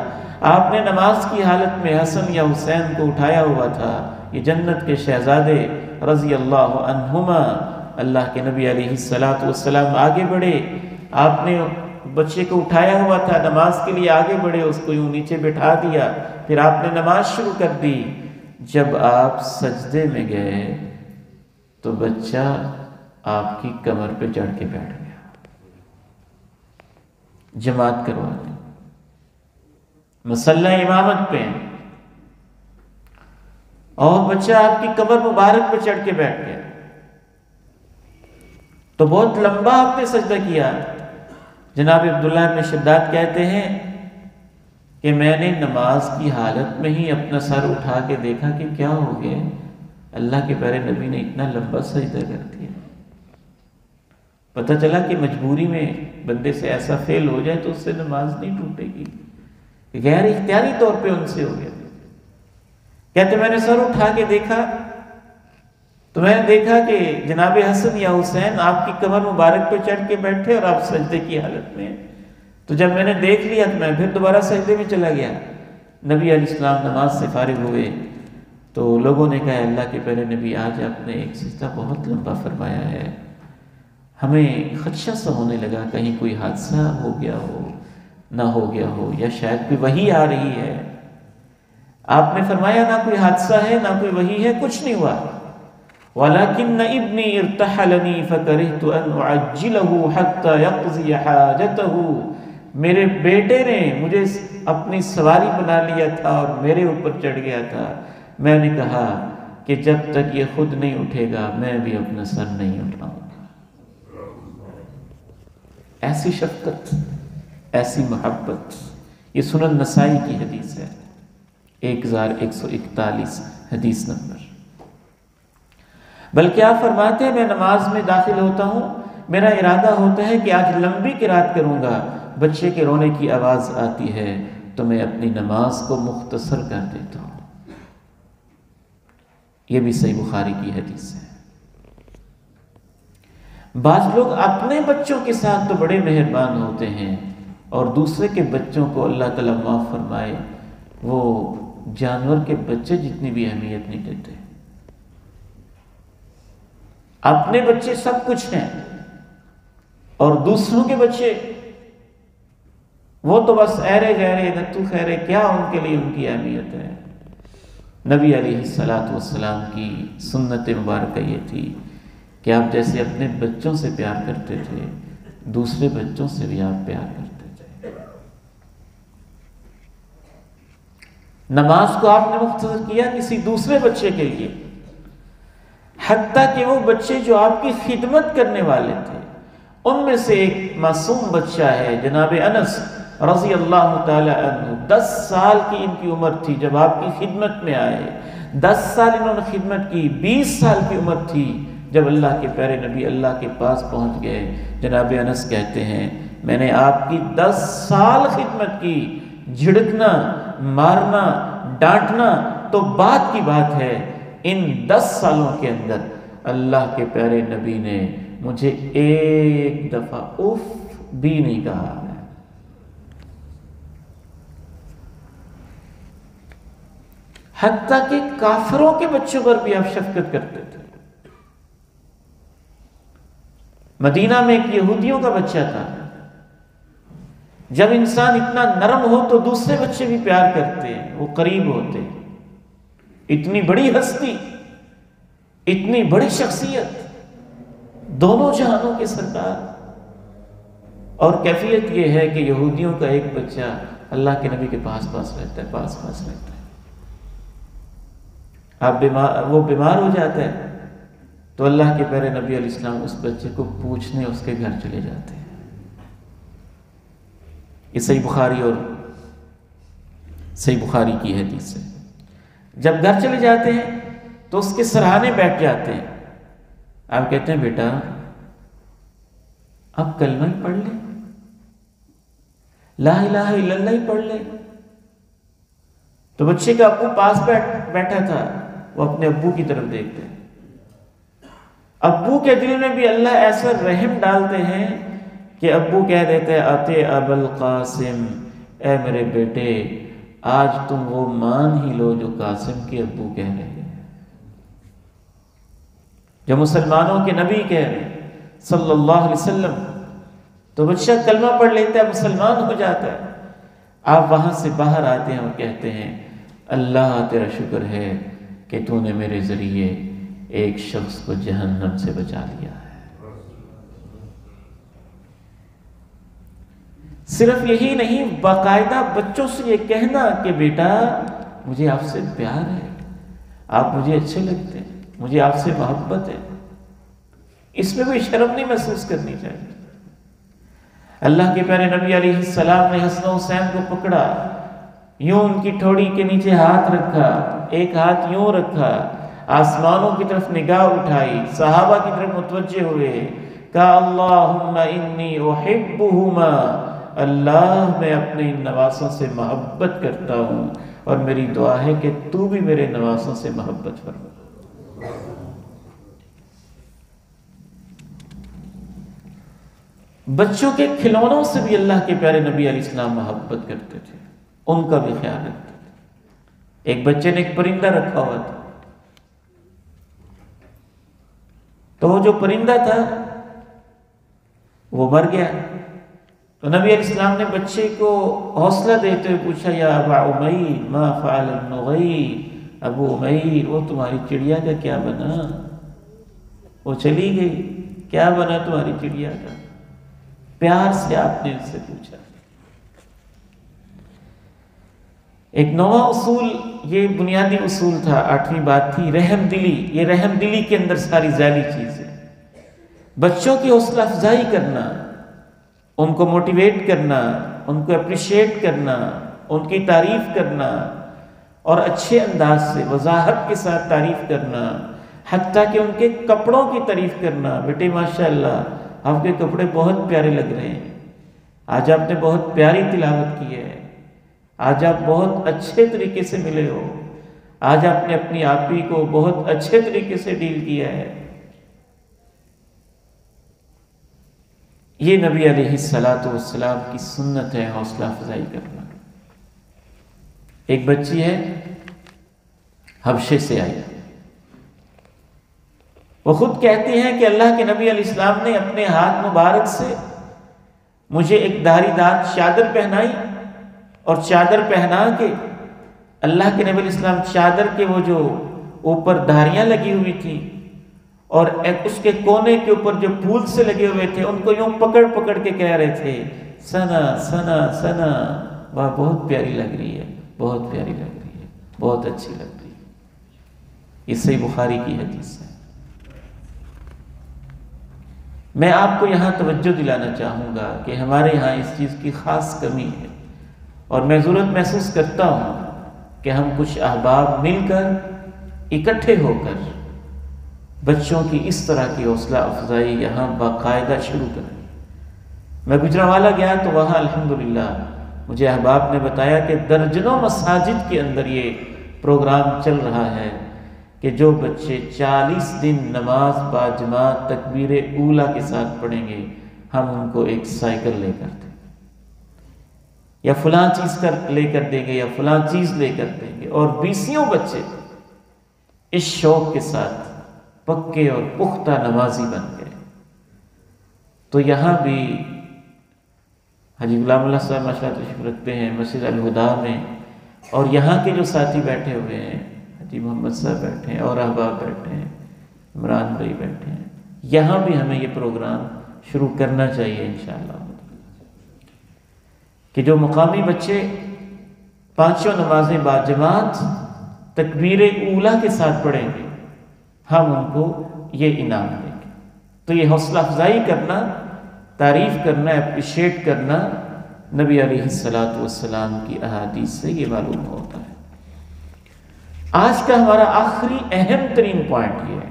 آپ نے نماز کی حالت میں حسن یا حسین کو اٹھایا ہوا تھا. یہ جنت کے شہزادے رضی اللہ عنہما، اللہ کے نبی علیہ السلام آگے بڑھے، آپ نے بچے کو اٹھایا ہوا تھا، نماز کے لیے آگے بڑھے، اس کو یوں نیچے بٹھا دیا، پھر آپ نے نماز شروع کر دی. جب آپ سجدے میں گئے تو بچہ آپ کی کمر پہ چڑھ کے بیٹھ گیا. جماعت کروا دی، مصلی امامت پہ، اور بچہ آپ کی کمر مبارک پہ چڑھ کے بیٹھ گیا. تو بہت لمبا آپ نے سجدہ کیا۔ جناب عبداللہ بن شداد کہتے ہیں کہ میں نے نماز کی حالت میں ہی اپنا سر اٹھا کے دیکھا کہ کیا ہو گیا، اللہ کے پیارے نبی نے اتنا لمبا سجدہ کر دیا۔ پتہ چلا کہ مجبوری میں بندے سے ایسا فعل ہو جائے تو اس سے نماز نہیں ٹوٹے گی، غیر اختیاری طور پہ ان سے ہو گیا۔ کہتے میں نے سر اٹھا کے دیکھا تو میں نے دیکھا کہ جناب حسن یا حسین آپ کی کمر مبارک پہ چڑھ کے بیٹھے اور آپ سجدے کی حالت میں ہیں۔ تو جب میں نے دیکھ لیا تو میں پھر دوبارہ سجدے میں چلا گیا۔ نبی علیہ السلام نماز سے فارغ ہوئے تو لوگوں نے کہا اللہ کے پیارے نبی آج آپ نے ایک سجدہ بہت لمبا فرمایا ہے، ہمیں خدشہ سا ہونے لگا کہیں کوئی حادثہ ہو گیا ہو، نہ ہو گیا ہو، یا شاید کوئی وحی آ رہی ہے۔ آپ نے فرمایا نہ کوئی حادثہ ہے نہ کوئی وحی ہے، کچھ نہیں ہوا۔ وَلَكِنَّ ابْنِي ارْتَحَلَنِي فَكَرِهْتُ أَنْ أُعَجِّلَهُ حَتَّى يَقْضِيَ حَاجَتَهُ، میرے بیٹے نے مجھے اپنی سواری بنا لیا تھا اور میرے اوپر چڑھ گیا تھا، میں نے کہا کہ جب تک یہ خود نہیں اٹھے گا میں بھی اپنا سر نہیں اٹھاؤں گا۔ ایسی شفقت، ایسی محبت، یہ سنن نسائی کی حدیث ہے، 1141 حدیث نمبر۔ بلکہ آپ فرماتے ہیں میں نماز میں داخل ہوتا ہوں، میرا ارادہ ہوتا ہے کہ آج لمبی قرات کروں گا، بچے کے رونے کی آواز آتی ہے تو میں اپنی نماز کو مختصر کر دیتا ہوں۔ یہ بھی صحیح بخاری کی حدیث ہے۔ بعض لوگ اپنے بچوں کے ساتھ تو بڑے مہربان ہوتے ہیں اور دوسرے کے بچوں کو اللہ تعالیٰ معاف فرمائے وہ جانور کے بچے جتنی بھی اہمیت نہیں دیتے۔ اپنے بچے سب کچھ ہیں اور دوسروں کے بچے وہ تو بس ایرے گہرے نتو خیرے، کیا ان کے لیے ان کی اہمیت ہے۔ نبی علیہ السلام کی سنت مبارکہ یہ تھی کہ آپ جیسے اپنے بچوں سے پیار کرتے تھے دوسرے بچوں سے بھی آپ پیار کرتے تھے۔ نماز کو آپ نے مختصر کیا کسی دوسرے بچے کے لیے، حتیٰ کہ وہ بچے جو آپ کی خدمت کرنے والے تھے، ان میں سے ایک معصوم بچہ ہے جناب انس رضی اللہ تعالی عنہ، 10 سال کی ان کی عمر تھی جب آپ کی خدمت میں آئے، 10 سال انہوں نے خدمت کی، 20 سال کی عمر تھی جب اللہ کے پیارے نبی اللہ کے پاس پہنچ گئے۔ جناب انس کہتے ہیں میں نے آپ کی 10 سال خدمت کی، جھڑکنا، مارنا، ڈانٹنا تو بات کی بات ہے، ان 10 سالوں کے اندر اللہ کے پیارے نبی نے مجھے ایک دفعہ اف بھی نہیں کہا ہے۔ حتیٰ کہ کافروں کے بچوں پر بھی آپ شفقت کرتے تھے۔ مدینہ میں ایک یہودیوں کا بچہ تھا، جب انسان اتنا نرم ہو تو دوسرے بچے بھی پیار کرتے ہیں، وہ قریب ہوتے ہیں۔ اتنی بڑی ہستی، اتنی بڑی شخصیت، دونوں جہانوں کے سردار، اور کیفیت یہ ہے کہ یہودیوں کا ایک بچہ اللہ کے نبی کے پاس رہتا ہے، پاس رہتا ہے۔ وہ بیمار ہو جاتا ہے تو اللہ کے پیارے نبی علیہ السلام اس بچے کو پوچھنے اس کے گھر چلے جاتے ہیں۔ یہ صحیح بخاری کی حدیث ہے۔ جب گھر چلے جاتے ہیں تو اس کے سرہانے بیٹھ جاتے ہیں۔ آپ کہتے ہیں بیٹا اب کلمہ ہی پڑھ لیں، لا الہ الا اللہ ہی پڑھ لیں۔ تو بچے کا ابو پاس بیٹھا تھا، وہ اپنے ابو کی طرف دیکھتے ہیں۔ ابو کے دل میں بھی اللہ ایسا رحم ڈالتے ہیں کہ ابو کہہ دیتے ہیں اتے ابو القاسم، اے میرے بیٹے آج تم وہ مان ہی لو جو قاسم کے ابو کہہ رہے ہیں، جو مسلمانوں کے نبی کہہ رہے ہیں صلی اللہ علیہ وسلم۔ تو بچہ کلمہ پڑھ لیتا ہے، مسلمان ہو جاتا ہے۔ آپ وہاں سے باہر آتے ہیں اور کہتے ہیں اللہ تیرا شکر ہے کہ تو نے میرے ذریعے ایک شخص کو جہنم سے بچا لیا ہے۔ صرف یہی نہیں، باقاعدہ بچوں سے یہ کہنا کہ بیٹا مجھے آپ سے پیار ہے، آپ مجھے اچھے لگتے ہیں، مجھے آپ سے محبت ہے۔ اس میں کوئی شرم نہیں محسوس کرنی چاہیے۔ اللہ کے پیارے نبی علیہ السلام نے حسن و حسین کو پکڑا، یوں ان کی ٹھوڑی کے نیچے ہاتھ رکھا، ایک ہاتھ یوں رکھا، آسمانوں کی طرف نگاہ اٹھائی، صحابہ کی طرف متوجہ ہوئے، کہا اللہم انی احبہما، اللہ میں اپنے ان نواسوں سے محبت کرتا ہوں، اور میری دعا ہے کہ تو بھی میرے نواسوں سے محبت فرما۔ بچوں کے کھلونوں سے بھی اللہ کے پیارے نبی علیہ السلام محبت کرتے تھے، ان کا بھی خیال رکھتے تھے۔ ایک بچے نے ایک پرندہ رکھا ہوا تھا، تو وہ جو پرندہ تھا وہ مر گیا، تو نبی علیہ السلام نے بچے کو حوصلہ دیتے ہوئے پوچھا، یا ابا عمیر ما فعل النغیر، ابو عمیر وہ تمہاری چڑیا کا کیا بنا؟ وہ چلی گئی، کیا بنا تمہاری چڑیا کا؟ پیار سے آپ نے ان سے پوچھا۔ ایک نواں اصول، یہ بنیادی اصول تھا، 8ویں بات تھی رحم دلی۔ یہ رحم دلی کے اندر ساری ذیلی چیز ہے۔ بچوں کی حوصلہ افزائی کرنا، ان کو موٹیویٹ کرنا، ان کو اپریشیٹ کرنا، ان کی تعریف کرنا، اور اچھے انداز سے وضاحت کے ساتھ تعریف کرنا، حتیٰ کہ ان کے کپڑوں کی تعریف کرنا، بیٹے ماشاءاللہ آپ کے کپڑے بہت پیارے لگ رہے ہیں، آج آپ نے بہت پیاری تلاوت کی ہے، آج آپ بہت اچھے طریقے سے ملے ہو، آج آپ نے اپنی آپی کو بہت اچھے طریقے سے ڈیل کیا ہے۔ یہ نبی علیہ السلام کی سنت ہے، حوصلہ افزائی کرنا۔ ایک بچی ہے، حبشے سے آئی، وہ خود کہتی ہیں کہ اللہ کے نبی علیہ السلام نے اپنے ہاتھ مبارک سے مجھے ایک دھاری دار چادر پہنائی، اور چادر پہنا کے اللہ کے نبی علیہ السلام چادر کے وہ جو اوپر دھاریاں لگی ہوئی تھیں اور اس کے کونے کے اوپر جو پھول سے لگے ہوئے تھے ان کو یوں پکڑ پکڑ کے کہہ رہے تھے، سنا سنا سنا، واہ بہت پیاری لگ رہی ہے، بہت پیاری لگ رہی ہے، بہت اچھی لگ رہی ہے۔ یہ صحیح بخاری کی حدیث ہے۔ میں آپ کو یہاں توجہ دلانا چاہوں گا کہ ہمارے یہاں اس چیز کی خاص کمی ہے، اور میں ضرورت محسوس کرتا ہوں کہ ہم کچھ احباب مل کر اکٹھے ہو کر بچوں کی اس طرح کی حوصلہ افزائی یہاں باقاعدہ شروع کریں۔ میں گجرانوالہ گیا تو وہاں الحمدللہ مجھے احباب نے بتایا کہ درجنوں مساجد کے اندر یہ پروگرام چل رہا ہے کہ جو بچے 40 دن نماز باجماعت تکبیر اولیٰ کے ساتھ پڑھیں گے، ہم ان کو ایک سائیکل لے کر دیں گے، یا فلاں چیز لے کر دیں گے، یا فلاں چیز لے کر دیں گے، اور 20 بچے اس شوق کے ساتھ پکے اور پختہ نمازی بن گئے۔ تو یہاں بھی حاجی غلام اللہ صاحب ماشاءاللہ تشریف رکھتے ہیں مسجد الہدیٰ میں، اور یہاں کے جو ساتھی بیٹھے ہوئے ہیں، حاجی محمد صاحب بیٹھے ہیں، اور احباب بیٹھے ہیں، عمران بھائی بیٹھے ہیں، یہاں بھی ہمیں یہ پروگرام شروع کرنا چاہیے انشاءاللہ، کہ جو مقامی بچے 5 نمازیں باجماعت تکبیر اولیٰ کے ساتھ پڑھیں گے، ہم ان کو یہ انعام دیں گے۔ تو یہ حوصلہ افزائی کرنا، تعریف کرنا، اپریشیٹ کرنا نبی علیہ السلام کی احادیث سے یہ معلوم ہوتا ہے۔ آج کا ہمارا آخری اہم ترین پوائنٹ یہ ہے،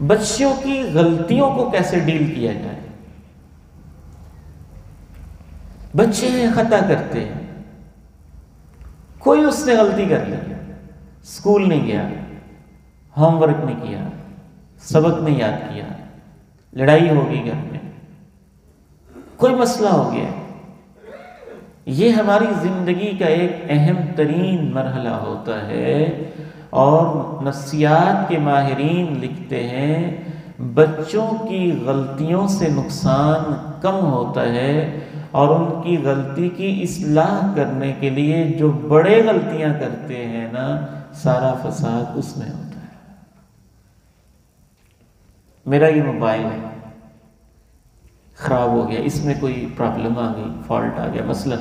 بچوں کی غلطیوں کو کیسے ڈیل کیا جائے۔ بچے ہیں، خطا کرتے ہیں، کوئی اس نے غلطی کر لی، اسکول نہیں گیا، ہوم ورک نہیں کیا، سبق نہیں یاد کیا، لڑائی ہو گئی گھر میں، کوئی مسئلہ ہو گیا، یہ ہماری زندگی کا ایک اہم ترین مرحلہ ہوتا ہے، اور نفسیات کے ماہرین لکھتے ہیں بچوں کی غلطیوں سے نقصان کم ہوتا ہے، اور ان کی غلطی کی اصلاح کرنے کے لیے جو بڑے غلطیاں کرتے ہیں نا، سارا فساد اس میں ہوتا ہے۔ میرا یہ موبائل ہے، خراب ہو گیا، اس میں کوئی پرابلم آ گئی، فالٹ آ گیا، مثلا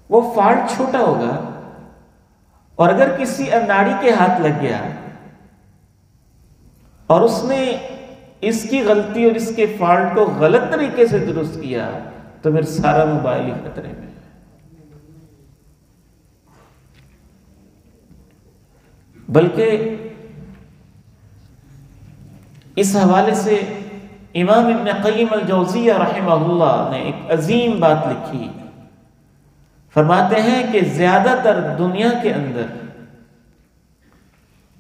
وہ فالٹ چھوٹا ہوگا، اور اگر کسی اناڑی کے ہاتھ لگ گیا اور اس نے اس کی غلطی اور اس کے فالٹ کو غلط طریقے سے درست کیا تو پھر سارا موبائل ہی خطرے میں ہے۔ بلکہ اس حوالے سے امام ابن قیم الجوزیہ رحمہ اللہ نے ایک عظیم بات لکھی، فرماتے ہیں کہ زیادہ تر دنیا کے اندر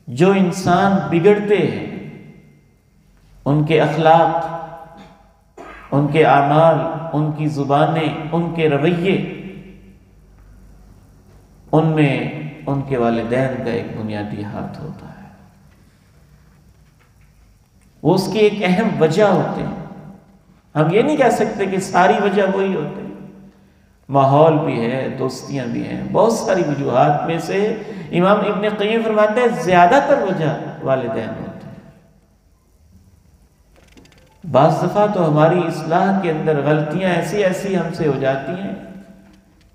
جو انسان بگڑتے ہیں، ان کے اخلاق، ان کے اعمال، ان کی زبانیں، ان کے رویے، ان میں ان کے والدین کا ایک بنیادی ہاتھ ہوتا ہے، وہ اس کی ایک اہم وجہ ہوتے ہیں۔ ہم یہ نہیں کہہ سکتے کہ ساری وجہ وہی ہوتے ہیں، ماحول بھی ہے، دوستیاں بھی ہیں، بہت ساری وجوہات میں سے امام ابن قیم فرماتے ہیں زیادہ تر وجہ والدین ہوتے ہیں۔ بعض دفعہ تو ہماری اصلاح کے اندر غلطیاں ایسی ایسی ہم سے ہو جاتی ہیں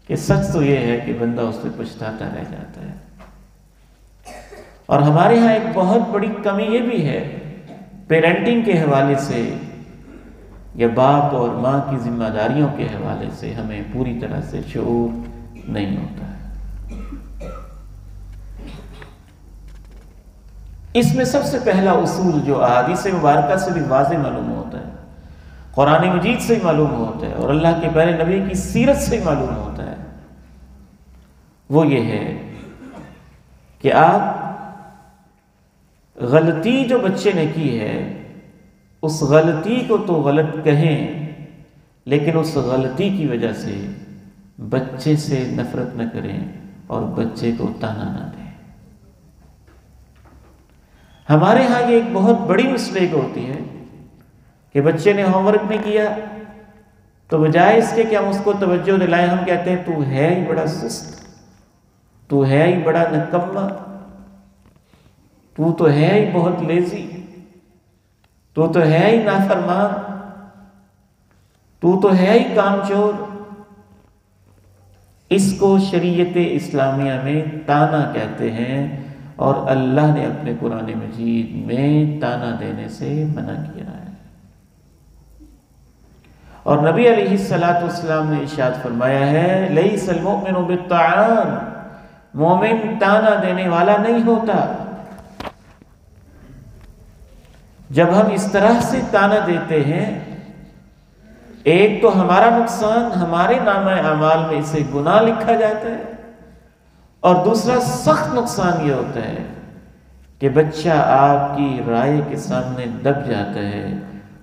کہ سچ تو یہ ہے کہ بندہ اس پہ پچھتاتا رہ جاتا ہے۔ اور ہمارے ہاں ایک بہت بڑی کمی یہ بھی ہے، پیرنٹنگ کے حوالے سے یا باپ اور ماں کی ذمہ داریوں کے حوالے سے ہمیں پوری طرح سے شعور نہیں ہوتا ہے۔ اس میں سب سے پہلا اصول جو احادیث مبارکہ سے بھی واضح معلوم ہوتا ہے، قرآن مجید سے معلوم ہوتا ہے اور اللہ کے پیارے نبی کی سیرت سے معلوم ہوتا ہے، وہ یہ ہے کہ آپ غلطی جو بچے نے کی ہے اس غلطی کو تو غلط کہیں، لیکن اس غلطی کی وجہ سے بچے سے نفرت نہ کریں اور بچے کو تانا نہ دیں۔ ہمارے ہاں یہ ایک بہت بڑی مسٹیک ہوتی ہے کہ بچے نے ہوم ورک نہیں کیا تو بجائے اس کے کہ ہم اس کو توجہ دلائیں، ہم کہتے ہیں تو ہے ہی بڑا سست، تو ہے ہی بڑا نکما، تو ہے ہی بہت لیزی، تو ہے ہی نافرمان، تو ہے ہی کام چور۔ اس کو شریعت اسلامیہ میں تانا کہتے ہیں، اور اللہ نے اپنے قرآن مجید میں تانا دینے سے منع کیا ہے۔ اور نبی علیہ السلام نے ارشاد فرمایا ہے لیس المؤمن بالطعان، مومن تانا دینے والا نہیں ہوتا۔ جب ہم اس طرح سے تانا دیتے ہیں، ایک تو ہمارا نقصان، ہمارے نامہ اعمال میں اسے گناہ لکھا جاتا ہے، اور دوسرا سخت نقصان یہ ہوتا ہے کہ بچہ آپ کی رائے کے سامنے دب جاتا ہے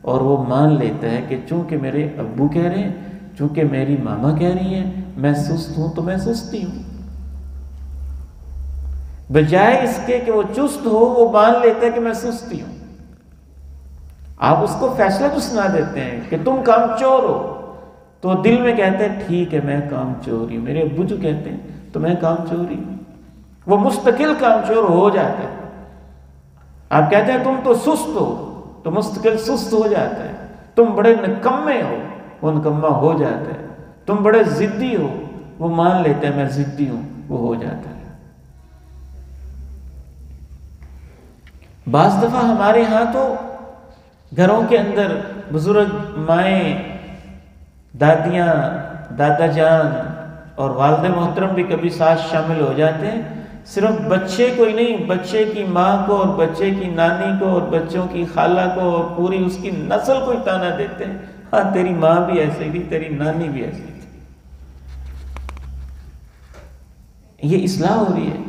اور وہ مان لیتا ہے کہ چونکہ میرے ابو کہہ رہے ہیں، چونکہ میری ماما کہہ رہی ہیں، میں سست ہوں تو میں سستی ہوں، بجائے اس کے کہ وہ چست ہو وہ مان لیتا ہے کہ میں سستی ہوں۔ آپ اس کو فیصلہ تو سنا دیتے ہیں کہ تم کام چور ہو، تو دل میں کہتے ہیں ٹھیک ہے میں کام چور ہوں، میرے ابو جو کہتے ہیں تو میں کام چور ہی ہوں، وہ مستقل کام چور ہو جاتا ہے۔ آپ کہتے ہیں تم تو سست ہو تو مستقل سست ہو جاتا ہے، تم بڑے نکمے ہو وہ نکمہ ہو جاتا ہے، تم بڑے ضدی ہو وہ مان لیتا ہے میں ضدی ہوں، وہ ہو جاتا ہے۔ بعض دفعہ ہمارے ہاں تو گھروں کے اندر بزرگ مائیں، دادیاں، دادا جان اور والد محترم بھی کبھی ساتھ شامل ہو جاتے ہیں، صرف بچے کو ہی نہیں، بچے کی ماں کو اور بچے کی نانی کو اور بچوں کی خالہ کو اور پوری اس کی نسل کو ہی تانا دیتے ہیں، ہاں تیری ماں بھی ایسے تھی، تیری نانی بھی ایسی تھی۔ یہ اصلاح ہو رہی ہے؟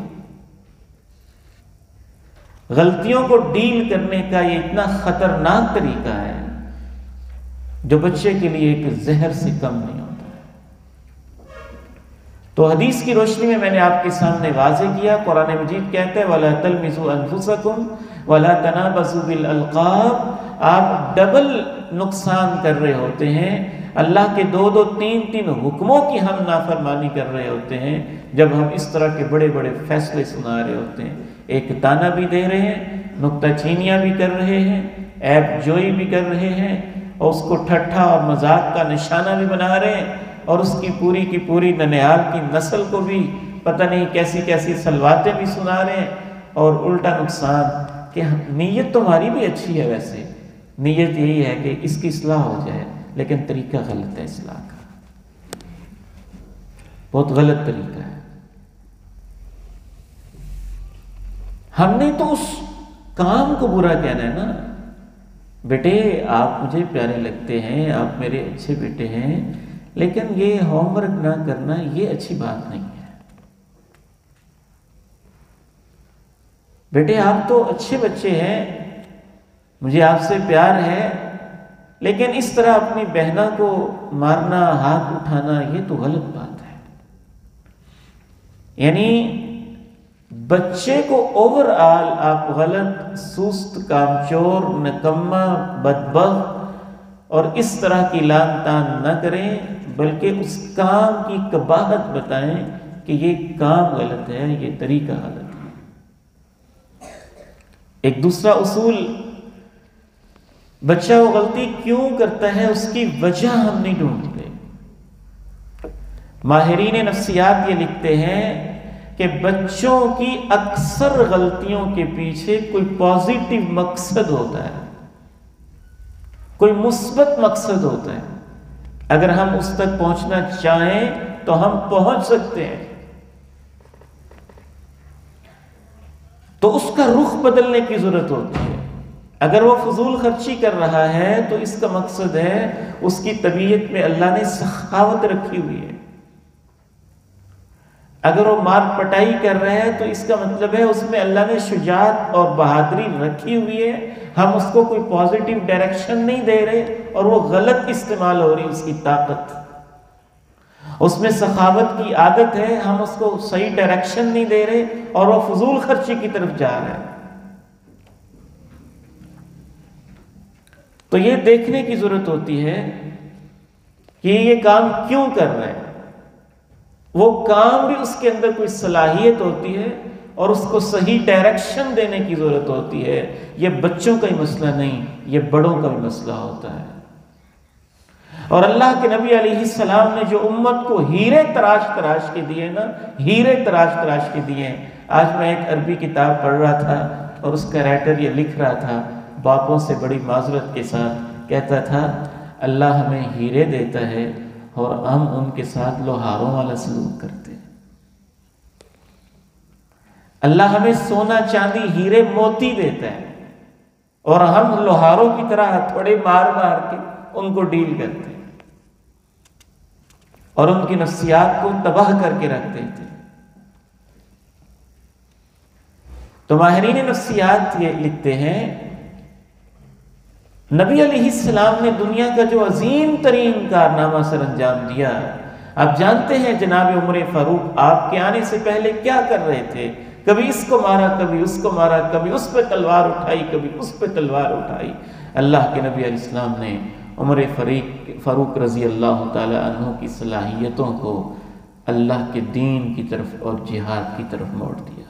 غلطیوں کو ڈیل کرنے کا یہ اتنا خطرناک طریقہ ہے جو بچے کے لیے ایک زہر سے کم نہیں ہوتا ہے۔ تو حدیث کی روشنی میں نے آپ کے سامنے واضح کیا، قرآن مجید کہتا ہے وَلَا تَلْمِزُوا أَنفُسَكُمْ وَلَا تَنَابَزُوا بِالْأَلْقَابِ، آپ ڈبل نقصان کر رہے ہوتے ہیں، اللہ کے دو تین حکموں کی ہم نافرمانی کر رہے ہوتے ہیں جب ہم اس طرح کے بڑے بڑے فیصلے سنا رہے ہوتے ہیں۔ ایک تانا بھی دے رہے ہیں، نکتہ چینیاں بھی کر رہے ہیں، عیب جوئی بھی کر رہے ہیں، اور اس کو ٹھٹھا اور مذاق کا نشانہ بھی بنا رہے ہیں، اور اس کی پوری ننیال کی نسل کو بھی پتہ نہیں کیسی کیسی سلواتیں بھی سنا رہے ہیں، اور الٹا نقصان کہ نیت تمہاری بھی اچھی ہے، ویسے نیت یہی ہے کہ اس کی اصلاح ہو جائے، لیکن طریقہ غلط ہے اصلاح کا، بہت غلط طریقہ ہے۔ ہم نے تو اس کام کو برا کہنا ہے نا، بیٹے آپ مجھے پیارے لگتے ہیں، آپ میرے اچھے بیٹے ہیں، لیکن یہ ہوم ورک نہ کرنا یہ اچھی بات نہیں ہے۔ بیٹے آپ تو اچھے بچے ہیں، مجھے آپ سے پیار ہے، لیکن اس طرح اپنی بہنوں کو مارنا، ہاتھ اٹھانا، یہ تو غلط بات ہے۔ یعنی بچے کو اوور آل آپ غلط، سست، کامچور، نکما، بدبخت اور اس طرح کی لان تان نہ کریں، بلکہ اس کام کی قباحت بتائیں کہ یہ کام غلط ہے، یہ طریقہ غلط ہے۔ ایک دوسرا اصول، بچہ وہ غلطی کیوں کرتا ہے اس کی وجہ ہم نہیں ڈھونڈتے۔ ماہرین نفسیات یہ لکھتے ہیں کہ بچوں کی اکثر غلطیوں کے پیچھے کوئی پازیٹیو مقصد ہوتا ہے، کوئی مثبت مقصد ہوتا ہے۔ اگر ہم اس تک پہنچنا چاہیں تو ہم پہنچ سکتے ہیں۔ تو اس کا رخ بدلنے کی ضرورت ہوتی ہے۔ اگر وہ فضول خرچی کر رہا ہے تو اس کا مقصد ہے اس کی طبیعت میں اللہ نے سخاوت رکھی ہوئی ہے۔ اگر وہ مار پٹائی کر رہے ہیں تو اس کا مطلب ہے اس میں اللہ نے شجاعت اور بہادری رکھی ہوئی ہے، ہم اس کو کوئی پازیٹیو ڈائریکشن نہیں دے رہے اور وہ غلط استعمال ہو رہی اس کی طاقت، اس میں سخاوت کی عادت ہے، ہم اس کو صحیح ڈائریکشن نہیں دے رہے اور وہ فضول خرچی کی طرف جا رہا ہے۔ تو یہ دیکھنے کی ضرورت ہوتی ہے کہ یہ کام کیوں کر رہے ہیں، وہ کام بھی اس کے اندر کوئی صلاحیت ہوتی ہے اور اس کو صحیح ڈائریکشن دینے کی ضرورت ہوتی ہے۔ یہ بچوں کا ہی مسئلہ نہیں، یہ بڑوں کا بھی مسئلہ ہوتا ہے۔ اور اللہ کے نبی علیہ السلام نے جو امت کو ہیرے تراش تراش کے دیے نا، ہیرے تراش تراش کے دیے۔ آج میں ایک عربی کتاب پڑھ رہا تھا اور اس کا رائٹر یہ لکھ رہا تھا، باپوں سے بڑی معذرت کے ساتھ کہتا تھا، اللہ ہمیں ہیرے دیتا ہے اور ہم ان کے ساتھ لوہاروں والا سلوک کرتے ہیں۔ اللہ ہمیں سونا چاندی ہیرے موتی دیتا ہے اور ہم لوہاروں کی طرح ہتھوڑے مار مار کے ان کو ڈیل کرتے ہیں اور ان کی نفسیات کو تباہ کر کے رکھ دیتے ہیں۔ تو ماہرین نفسیات یہ لکھتے ہیں، نبی علیہ السلام نے دنیا کا جو عظیم ترین کارنامہ سر انجام دیا، آپ جانتے ہیں جناب عمر فاروق آپ کے آنے سے پہلے کیا کر رہے تھے؟ کبھی اس کو مارا، کبھی اس کو مارا، کبھی اس پہ تلوار اٹھائی، کبھی اس پہ تلوار اٹھائی۔ اللہ کے نبی علیہ السلام نے عمر فاروق رضی اللہ تعالی عنہ کی صلاحیتوں کو اللہ کے دین کی طرف اور جہاد کی طرف موڑ دیا۔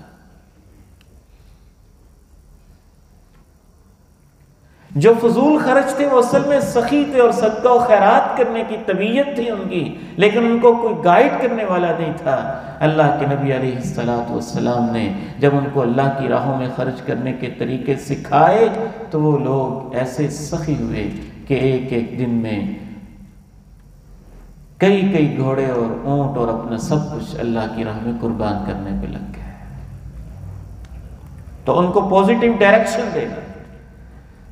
جو فضول خرچ تھے وہ اصل میں سخی تھے اور صدقہ و خیرات کرنے کی طبیعت تھی ان کی، لیکن ان کو کوئی گائیڈ کرنے والا نہیں تھا۔ اللہ کے نبی علیہ السلام نے جب ان کو اللہ کی راہوں میں خرچ کرنے کے طریقے سکھائے تو وہ لوگ ایسے سخی ہوئے کہ ایک ایک دن میں کئی گھوڑے اور اونٹ اور اپنا سب کچھ اللہ کی راہ میں قربان کرنے پہ لگ گئے۔ تو ان کو پازیٹیو ڈائریکشن دینا،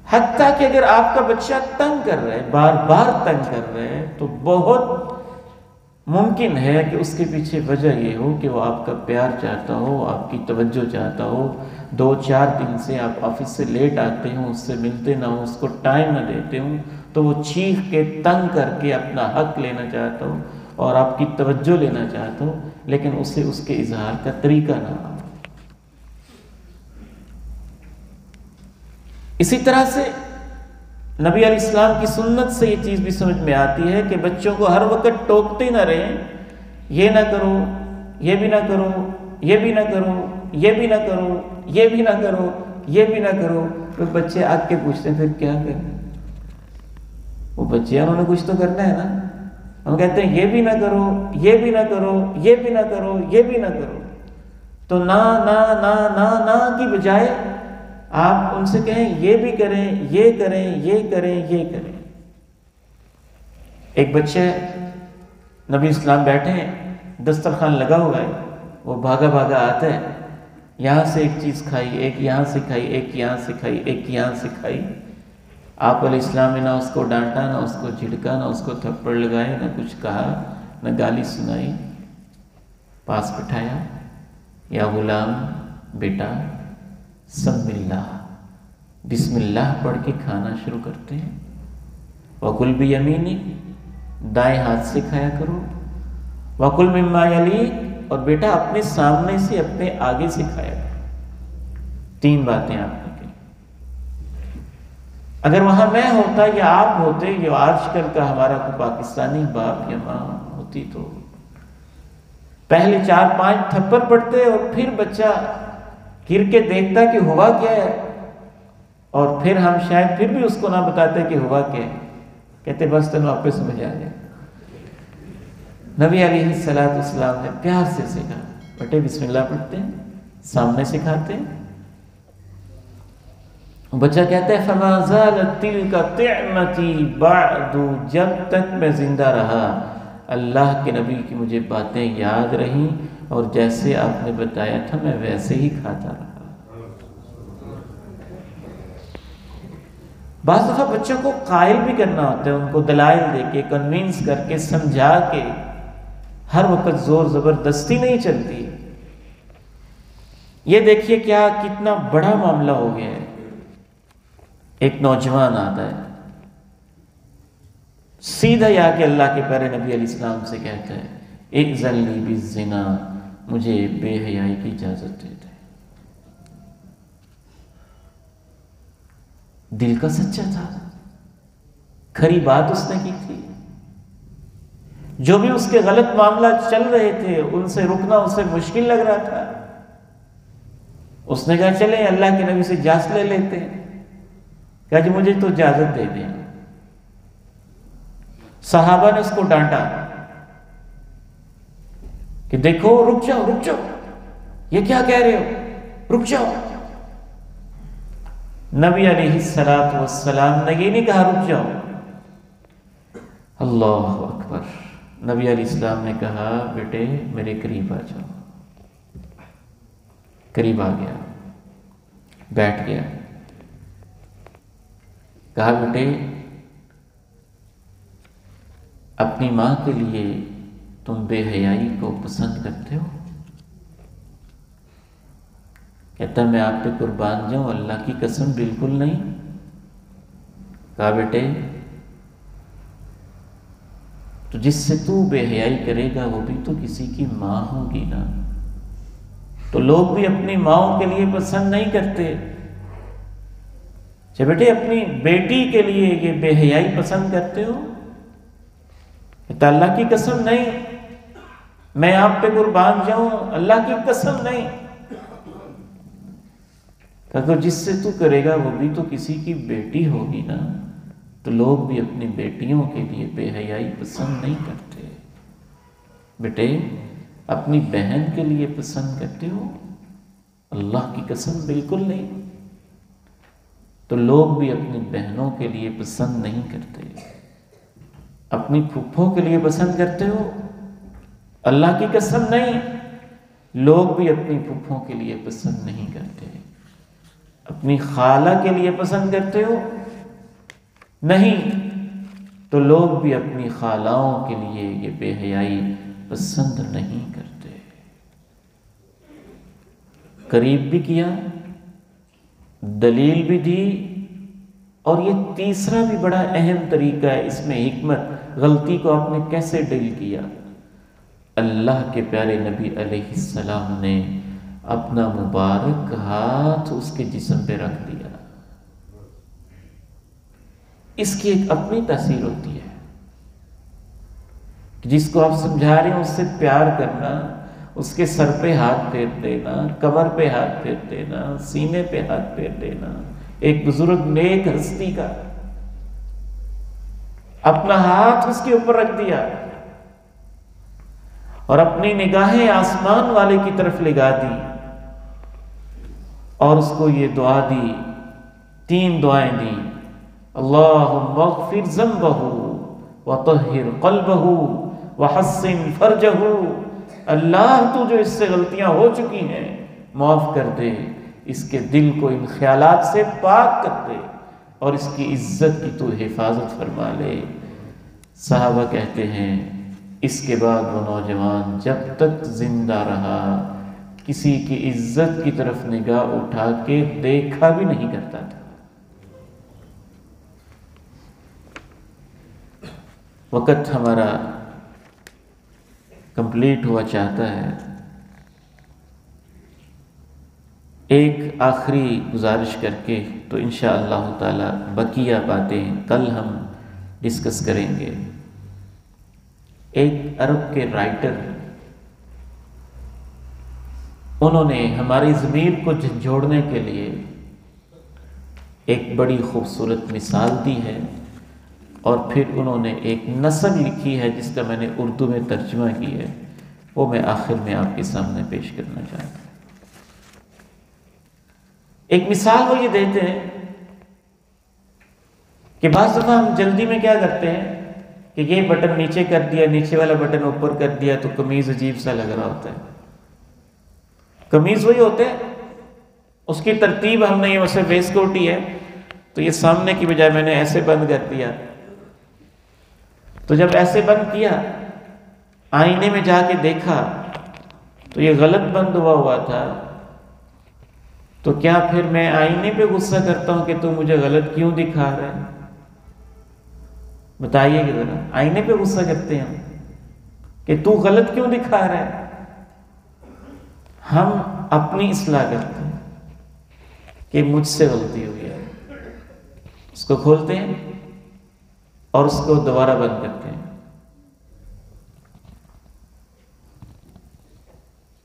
حتیٰ کہ اگر آپ کا بچہ تنگ کر رہا ہے، بار بار تنگ کر رہا ہے، تو بہت ممکن ہے کہ اس کے پیچھے وجہ یہ ہو کہ وہ آپ کا پیار چاہتا ہو، آپ کی توجہ چاہتا ہو، 2-4 دن سے آپ آفس سے لیٹ آتے ہوں، اس سے ملتے نہ ہوں، اس کو ٹائم نہ دیتے ہوں، تو وہ چیخ کے تنگ کر کے اپنا حق لینا چاہتا ہو اور آپ کی توجہ لینا چاہتا ہو، لیکن اسے اس کے اظہار کا طریقہ نہ ہو۔ اسی طرح سے نبی علیہ السلام کی سنت سے یہ چیز بھی سمجھ میں آتی ہے کہ بچوں کو ہر وقت ٹوکتے نہ رہیں، یہ نہ کرو، یہ بھی نہ کرو، یہ بھی نہ کرو، یہ بھی نہ کرو، یہ بھی نہ کرو، یہ بھی نہ کرو۔ پھر بچے آگ کے پوچھتے ہیں پھر کیا کریں؟ وہ بچے انہوں نے کچھ تو کرنا ہے نا، ہم کہتے ہیں یہ بھی نہ کرو، یہ بھی نہ کرو، یہ بھی نہ کرو، یہ بھی نہ کرو۔ تو نہ کی بجائے آپ ان سے کہیں یہ بھی کریں، یہ کریں، یہ کریں، یہ کریں۔ ایک بچہ نبی اسلام بیٹھے ہیں، دسترخوان لگا ہوا ہے، وہ بھاگا بھاگا آتا ہے، یہاں سے ایک چیز کھائی، ایک یہاں سے کھائی، ایک یہاں سے کھائی، ایک یہاں سے کھائی۔ آپ علیہ السلام نے نہ اس کو ڈانٹا، نہ اس کو جھڑکا، نہ اس کو تھپڑ لگائے، نہ کچھ کہا، نہ گالی سنائی۔ پاس بٹھایا، یا غلام، بیٹا سم اللہ، بسم اللہ پڑھ کے کھانا شروع کرتے ہیں۔ وَكُلْ بِيَمِينِكَ، دائیں ہاتھ سے کھایا کرو۔ وَكُلْ مِمَّا يَلِيكَ، اور بیٹا اپنے سامنے سے، اپنے آگے سے کھایا کرو۔ 3 باتیں آپ نے کی۔ اگر وہاں میں ہوتا یا آپ ہوتے، یا آج کل کا ہمارا کوئی پاکستانی باپ یا ماں ہوتی، تو پہلے 4-5 تھپڑ پڑتے، اور پھر بچہ گر کے دیکھتا کہ ہوا کیا ہے، اور پھر ہم شاید پھر بھی اس کو نہ بتاتے کہ ہوا کیا ہے، کہتے بس تنو آپ پہ سمجھ آ گیا۔ نبی علیہ السلام نے پیار سے سکھا، بیٹے بسم اللہ پڑھتے ہیں، سامنے سکھاتے ہیں۔ بچہ کہتا ہے فما زالت تلک طعمتی بعد، جب تک میں زندہ رہا اللہ کے نبی کی مجھے باتیں یاد رہیں، اور جیسے آپ نے بتایا تھا میں ویسے ہی کھاتا رہا۔ بعض دفعہ بچوں کو قائل بھی کرنا ہوتا ہے، ان کو دلائل دے کے، کنوینس کر کے، سمجھا کے، ہر وقت زور زبردستی نہیں چلتی۔ یہ دیکھیے کتنا بڑا معاملہ ہو گیا ہے۔ ایک نوجوان آتا ہے، سیدھا یا کہ اللہ کے پیارے نبی علیہ السلام سے کہتا ہے اذن لی بالزنا، مجھے بے حیائی کی اجازت دے دے۔ دل کا سچا تھا، کھری بات اس نے کی تھی۔ جو بھی اس کے غلط معاملہ چل رہے تھے ان سے رکنا اسے مشکل لگ رہا تھا۔ اس نے کہا چلیں اللہ کے نبی سے اجازت لے لیتے ہیں۔ کہا جی مجھے تو اجازت دے دیں۔ صحابہ نے اس کو ڈانٹا کہ دیکھو رک جاؤ رک جاؤ، یہ کیا کہہ رہے ہو، رک جاؤ۔ نبی علیہ السلام نے یہ نہیں کہا رک جاؤ، اللہ اکبر، نبی علیہ السلام نے کہا بیٹے میرے قریب آ جاؤ۔ قریب آ گیا، بیٹھ گیا، کہا بیٹے اپنی ماں کے لیے تم بے حیائی کو پسند کرتے ہو؟ کہتا میں آپ پہ قربان جاؤں اللہ کی قسم بالکل نہیں۔ کہا بیٹے تو جس سے تو بے حیائی کرے گا وہ بھی تو کسی کی ماں ہوگی نا، تو لوگ بھی اپنی ماؤں کے لیے پسند نہیں کرتے۔ اچھا بیٹے اپنی بیٹی کے لیے یہ بے حیائی پسند کرتے ہو؟ کہتا اللہ کی قسم نہیں، میں آپ پہ قربان جاؤں اللہ کی قسم نہیں۔ کہ جس سے تو کرے گا وہ بھی تو کسی کی بیٹی ہوگی نا، تو لوگ بھی اپنی بیٹیوں کے لیے بے حیائی پسند نہیں کرتے۔ بیٹے اپنی بہن کے لیے پسند کرتے ہو؟ اللہ کی قسم بالکل نہیں، تو لوگ بھی اپنی بہنوں کے لیے پسند نہیں کرتے۔ اپنی پھپھوں کے لیے پسند کرتے ہو؟ اللہ کی قسم نہیں، لوگ بھی اپنی پھپھوں کے لیے پسند نہیں کرتے۔ اپنی خالہ کے لیے پسند کرتے ہو؟ نہیں، تو لوگ بھی اپنی خالاؤں کے لیے یہ بے حیائی پسند نہیں کرتے۔ قریب بھی کیا، دلیل بھی دی، اور یہ تیسرا بھی بڑا اہم طریقہ ہے، اس میں حکمت، غلطی کو آپ نے کیسے ڈیل کیا۔ اللہ کے پیارے نبی علیہ السلام نے اپنا مبارک ہاتھ اس کے جسم پہ رکھ دیا۔ اس کی ایک اپنی تاثیر ہوتی ہے، جس کو آپ سمجھا رہے ہیں اس سے پیار کرنا، اس کے سر پہ ہاتھ پھیر دینا، کمر پہ ہاتھ پھیر دینا، سینے پہ ہاتھ پھیر دینا۔ ایک بزرگ نیک ہستی کا اپنا ہاتھ اس کے اوپر رکھ دیا اور اپنی نگاہیں آسمان والے کی طرف لگا دی، اور اس کو یہ دعا دی، 3 دعائیں دیں، اللہم اغفر ذنبہ وطہر قلبہ وحسن فرجہ، اللہ تو جو اس سے غلطیاں ہو چکی ہیں معاف کر دے، اس کے دل کو ان خیالات سے پاک کر دے، اور اس کی عزت کی تو حفاظت فرما لے۔ صحابہ کہتے ہیں اس کے بعد وہ نوجوان جب تک زندہ رہا کسی کی عزت کی طرف نگاہ اٹھا کے دیکھا بھی نہیں کرتا تھا۔ وقت ہمارا کمپلیٹ ہوا چاہتا ہے، ایک آخری گزارش کر کے تو انشاءاللہ تعالی بقیہ باتیں کل ہم ڈسکس کریں گے۔ ایک عرب کے رائٹر، انہوں نے ہماری ضمیر کو جھنجھوڑنے کے لیے ایک بڑی خوبصورت مثال دی ہے، اور پھر انہوں نے ایک نثر لکھی ہے جس کا میں نے اردو میں ترجمہ کی ہے، وہ میں آخر میں آپ کے سامنے پیش کرنا چاہتا ہوں۔ ایک مثال وہ یہ دیتے ہیں کہ بعض دفعہ ہم جلدی میں کیا کرتے ہیں کہ یہ بٹن نیچے کر دیا، نیچے والا بٹن اوپر کر دیا تو قمیض عجیب سا لگ رہا ہوتا ہے۔ قمیض وہی ہوتے ہیں، اس کی ترتیب ہم نے یہ ویسے ویس کوٹی ہے تو یہ سامنے کی بجائے میں نے ایسے بند کر دیا، تو جب ایسے بند کیا آئینے میں جا کے دیکھا تو یہ غلط بند ہوا تھا، تو کیا پھر میں آئینے پہ غصہ کرتا ہوں کہ تو مجھے غلط کیوں دکھا رہا ہے؟ بتائیے کہ ذرا، آئینے پہ غصہ کرتے ہیں کہ تو غلط کیوں دکھا رہا ہے؟ ہم اپنی اصلاح کرتے ہیں کہ مجھ سے غلطی ہوئی ہے، اس کو کھولتے ہیں اور اس کو دوبارہ بند کرتے ہیں۔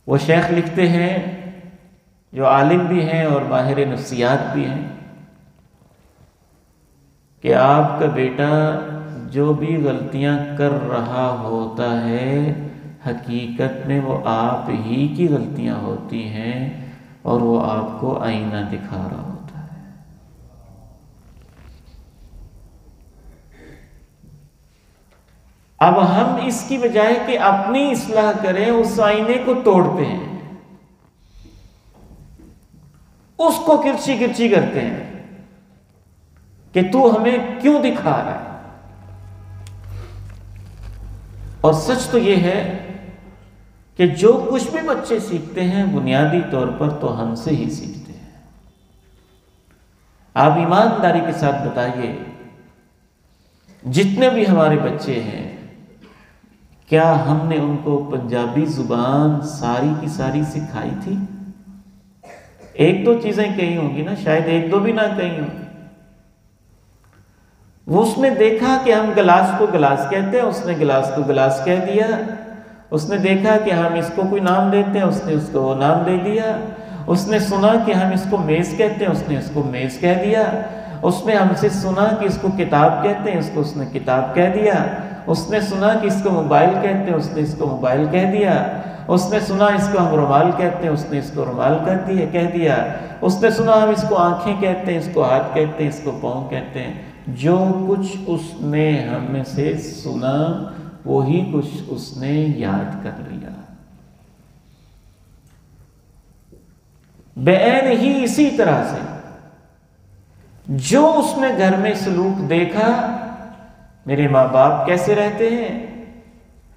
وہ شیخ لکھتے ہیں جو عالم بھی ہیں اور ماہر نفسیات بھی ہیں کہ آپ کا بیٹا جو بھی غلطیاں کر رہا ہوتا ہے حقیقت میں وہ آپ ہی کی غلطیاں ہوتی ہیں اور وہ آپ کو آئینہ دکھا رہا ہوتا ہے۔ اب ہم اس کی بجائے کہ اپنی اصلاح کریں اس آئینے کو توڑتے ہیں، اس کو کرچی کرچی کرتے ہیں کہ تو ہمیں کیوں دکھا رہا ہے۔ اور سچ تو یہ ہے کہ جو کچھ بھی بچے سیکھتے ہیں بنیادی طور پر تو ہم سے ہی سیکھتے ہیں۔ آپ ایمانداری کے ساتھ بتائیے، جتنے بھی ہمارے بچے ہیں کیا ہم نے ان کو پنجابی زبان ساری کی ساری سکھائی تھی؟ ایک دو چیزیں کہی ہوں گی نا، شاید ایک دو بھی نہ کہی ہوں۔ وہ اس نے دیکھا کہ ہم گلاس کو گلاس کہتے ہیں، اس نے گلاس کو گلاس کہہ دیا۔ اس نے دیکھا کہ ہم اس کو کوئی نام دیتے ہیں، اس نے اس کو وہ نام دے دیا۔ اس نے سنا کہ ہم اس کو میز کہتے ہیں، اس نے اس کو میز کہہ دیا۔ اس نے ہم سے سنا کہ اس کو کتاب کہتے ہیں، اس کو اس نے کتاب کہہ دیا۔ اس نے سنا کہ اس کو موبائل کہتے ہیں، اس نے اس کو موبائل کہہ دیا۔ اس نے سنا اس کو ہم رومال کہتے ہیں، اس نے اس کو رومال کہہ دیا۔ اس نے سنا ہم اس کو آنکھیں کہتے ہیں، اس کو ہاتھ کہتے ہیں، اس کو پاؤں کہتے ہیں۔ جو کچھ اس نے ہم میں سے سنا وہی کچھ اس نے یاد کر لیا۔ بعین ہی اسی طرح سے جو اس نے گھر میں سلوک دیکھا، میرے ماں باپ کیسے رہتے ہیں،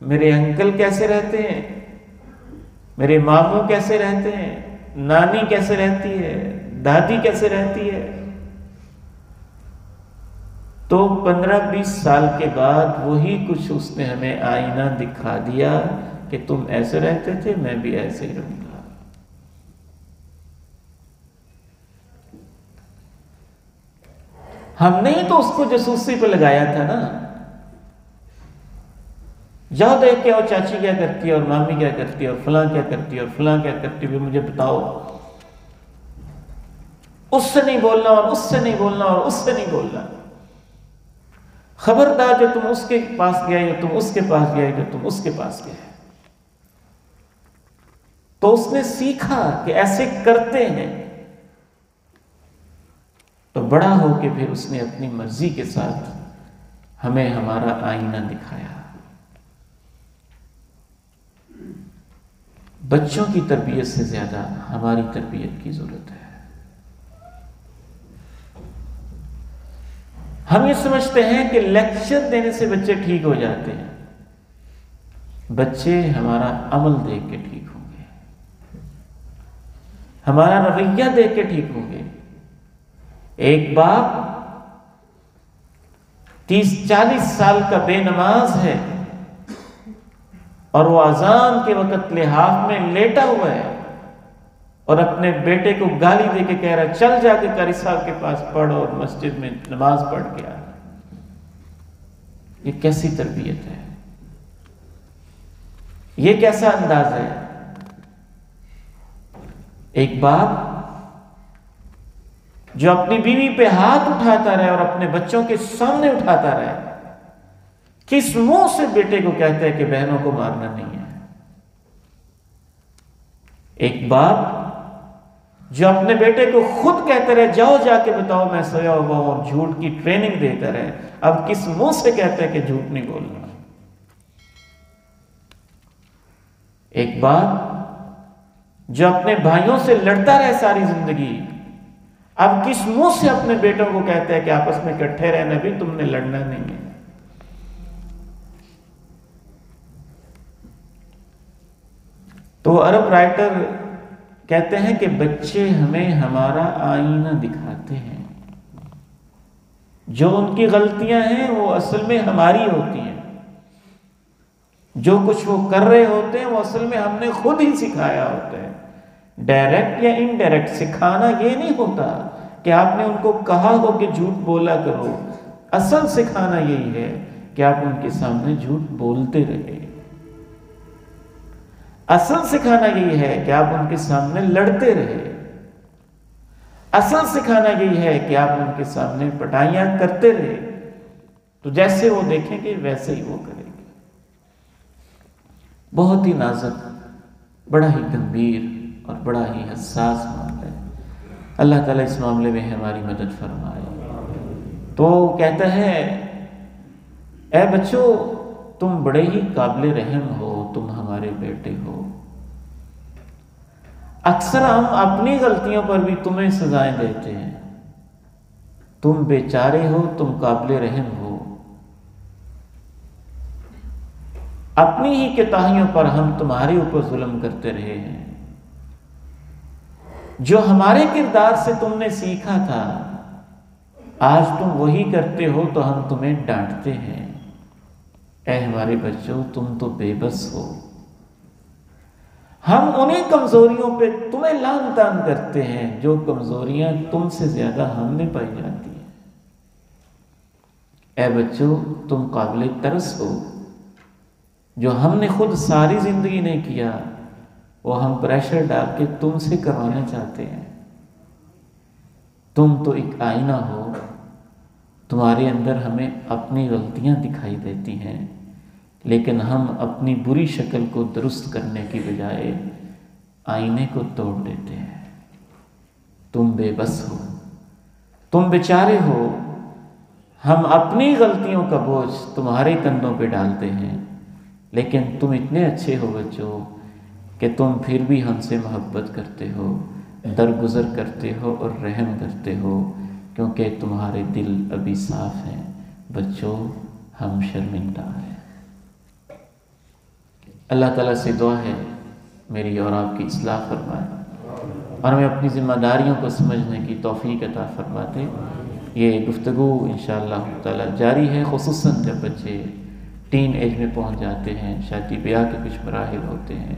میرے انکل کیسے رہتے ہیں، میرے ماموں کیسے رہتے ہیں، نانی کیسے رہتی ہے، دادی کیسے رہتی ہے، تو 15-20 سال کے بعد وہی کچھ اس نے ہمیں آئینہ دکھا دیا کہ تم ایسے رہتے تھے، میں بھی ایسے ہی رہوں گا۔ ہم نے تو اس کو جاسوسی پہ لگایا تھا نا، جاؤ دیکھ کے، اور چاچی کیا کرتی ہے، اور مامی کیا کرتی ہے، اور فلاں کیا کرتی ہے، اور فلاں کیا کرتی ہے، مجھے بتاؤ۔ اس سے نہیں بولنا، اور اس سے نہیں بولنا، اور اس سے نہیں بولنا۔ خبردار جو تم اس کے پاس گئے، جو تم اس کے پاس گئے، جو تم اس کے پاس گئے۔ تو اس نے سیکھا کہ ایسے کرتے ہیں تو بڑا ہو کے پھر اس نے اپنی مرضی کے ساتھ ہمیں ہمارا آئینہ دکھایا۔ بچوں کی تربیت سے زیادہ ہماری تربیت کی ضرورت ہے۔ ہم یہ سمجھتے ہیں کہ لیکچر دینے سے بچے ٹھیک ہو جاتے ہیں۔ بچے ہمارا عمل دیکھ کے ٹھیک ہوں گے، ہمارا رویہ دیکھ کے ٹھیک ہوں گے۔ ایک باپ 30-40 سال کا بے نماز ہے اور وہ اذان کے وقت لحاف میں لیٹا ہوا ہے اور اپنے بیٹے کو گالی دے کے کہہ رہا چل جا کے قاری صاحب کے پاس پڑھ اور مسجد میں نماز پڑھ کے آ۔ یہ کیسی تربیت ہے؟ یہ کیسا انداز ہے؟ ایک باپ جو اپنی بیوی پہ ہاتھ اٹھاتا رہے اور اپنے بچوں کے سامنے اٹھاتا رہے، کس منہ سے بیٹے کو کہتا ہے کہ بہنوں کو مارنا نہیں ہے؟ ایک باپ جو اپنے بیٹے کو خود کہتا رہے جاؤ جا کے بتاؤ میں سویا ہوا ہوں اور جھوٹ کی ٹریننگ دیتا رہے، اب کس منہ سے کہتا ہے کہ جھوٹ نہیں بولنا؟ ایک باپ جو اپنے بھائیوں سے لڑتا رہے ساری زندگی، اب کس منہ سے اپنے بیٹوں کو کہتا ہے کہ آپس میں اکٹھے رہنا بھی، تم نے لڑنا نہیں ہے؟ تو عرب رائٹر کہتے ہیں کہ بچے ہمیں ہمارا آئینہ دکھاتے ہیں، جو ان کی غلطیاں ہیں وہ اصل میں ہماری ہوتی ہیں، جو کچھ وہ کر رہے ہوتے ہیں وہ اصل میں ہم نے خود ہی سکھایا ہوتا ہے۔ ڈائریکٹ یا انڈائریکٹ سکھانا یہ نہیں ہوتا کہ آپ نے ان کو کہا ہو کہ جھوٹ بولا کرو، اصل سکھانا یہی ہے کہ آپ ان کے سامنے جھوٹ بولتے رہے۔ اصل سکھانا یہی ہے کہ آپ ان کے سامنے لڑتے رہے۔ اصل سکھانا یہی ہے کہ آپ ان کے سامنے پٹائیاں کرتے رہے، تو جیسے وہ دیکھیں گے ویسے ہی وہ کریں گے۔ بہت ہی نازک، بڑا ہی گمبھیر اور بڑا ہی حساس معاملہ ہے۔ اللہ تعالیٰ اس معاملے میں ہماری مدد فرمائے۔ تو کہتا ہے اے بچوں تم بڑے ہی قابل رحم ہو، تم ہمارے بیٹے ہو۔ اکثر ہم اپنی غلطیوں پر بھی تمہیں سزائیں دیتے ہیں۔ تم بیچارے ہو، تم قابل رحم ہو۔ اپنی ہی کوتاہیوں پر ہم تمہارے اوپر ظلم کرتے رہے ہیں۔ جو ہمارے کردار سے تم نے سیکھا تھا آج تم وہی کرتے ہو تو ہم تمہیں ڈانٹتے ہیں۔ اے ہمارے بچوں تم تو بے بس ہو، ہم انہیں کمزوریوں پہ تمہیں لعن طعن کرتے ہیں جو کمزوریاں تم سے زیادہ ہم نے پائی جاتی ہیں۔ اے بچوں تم قابل ترس ہو، جو ہم نے خود ساری زندگی نہیں کیا وہ ہم پریشر ڈال کے تم سے کروانا چاہتے ہیں۔ تم تو ایک آئینہ ہو، تمہارے اندر ہمیں اپنی غلطیاں دکھائی دیتی ہیں، لیکن ہم اپنی بری شکل کو درست کرنے کی بجائے آئینے کو توڑ دیتے ہیں۔ تم بے بس ہو، تم بیچارے ہو، ہم اپنی غلطیوں کا بوجھ تمہارے کندھوں پہ ڈالتے ہیں، لیکن تم اتنے اچھے ہو بچوں کہ تم پھر بھی ہم سے محبت کرتے ہو، درگزر کرتے ہو اور رحم کرتے ہو، کیونکہ تمہارے دل ابھی صاف ہیں۔ بچوں ہم شرمندہ ہیں۔ اللہ تعالیٰ سے دعا ہے میری اور آپ کی اصلاح فرمائے اور ہمیں اپنی ذمہ داریوں کو سمجھنے کی توفیق عطا فرماتے۔ یہ گفتگو انشاءاللہ تعالیٰ جاری ہے، خصوصاً جب بچے ٹین ایج میں پہنچ جاتے ہیں، شادی بیاہ کے کچھ مراحل ہوتے ہیں،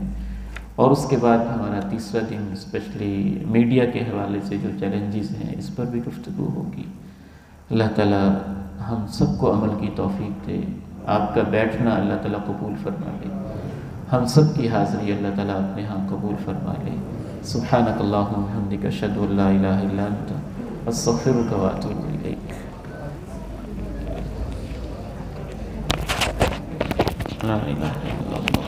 اور اس کے بعد ہمارا تیسرا دن اسپیشلی میڈیا کے حوالے سے جو چیلنجز ہیں اس پر بھی گفتگو ہوگی۔ اللہ تعالیٰ ہم سب کو عمل کی توفیق دے۔ آپ کا بیٹھنا اللہ تعالیٰ قبول فرما لے، ہم سب کی حاضری اللہ تعالیٰ اپنے ہاں قبول فرما لے۔ سبحانک اللہم و بحمدک اشہد ان لا الہ الا انت استغفرک و اتوب الیک۔ لا الہ الا اللہ۔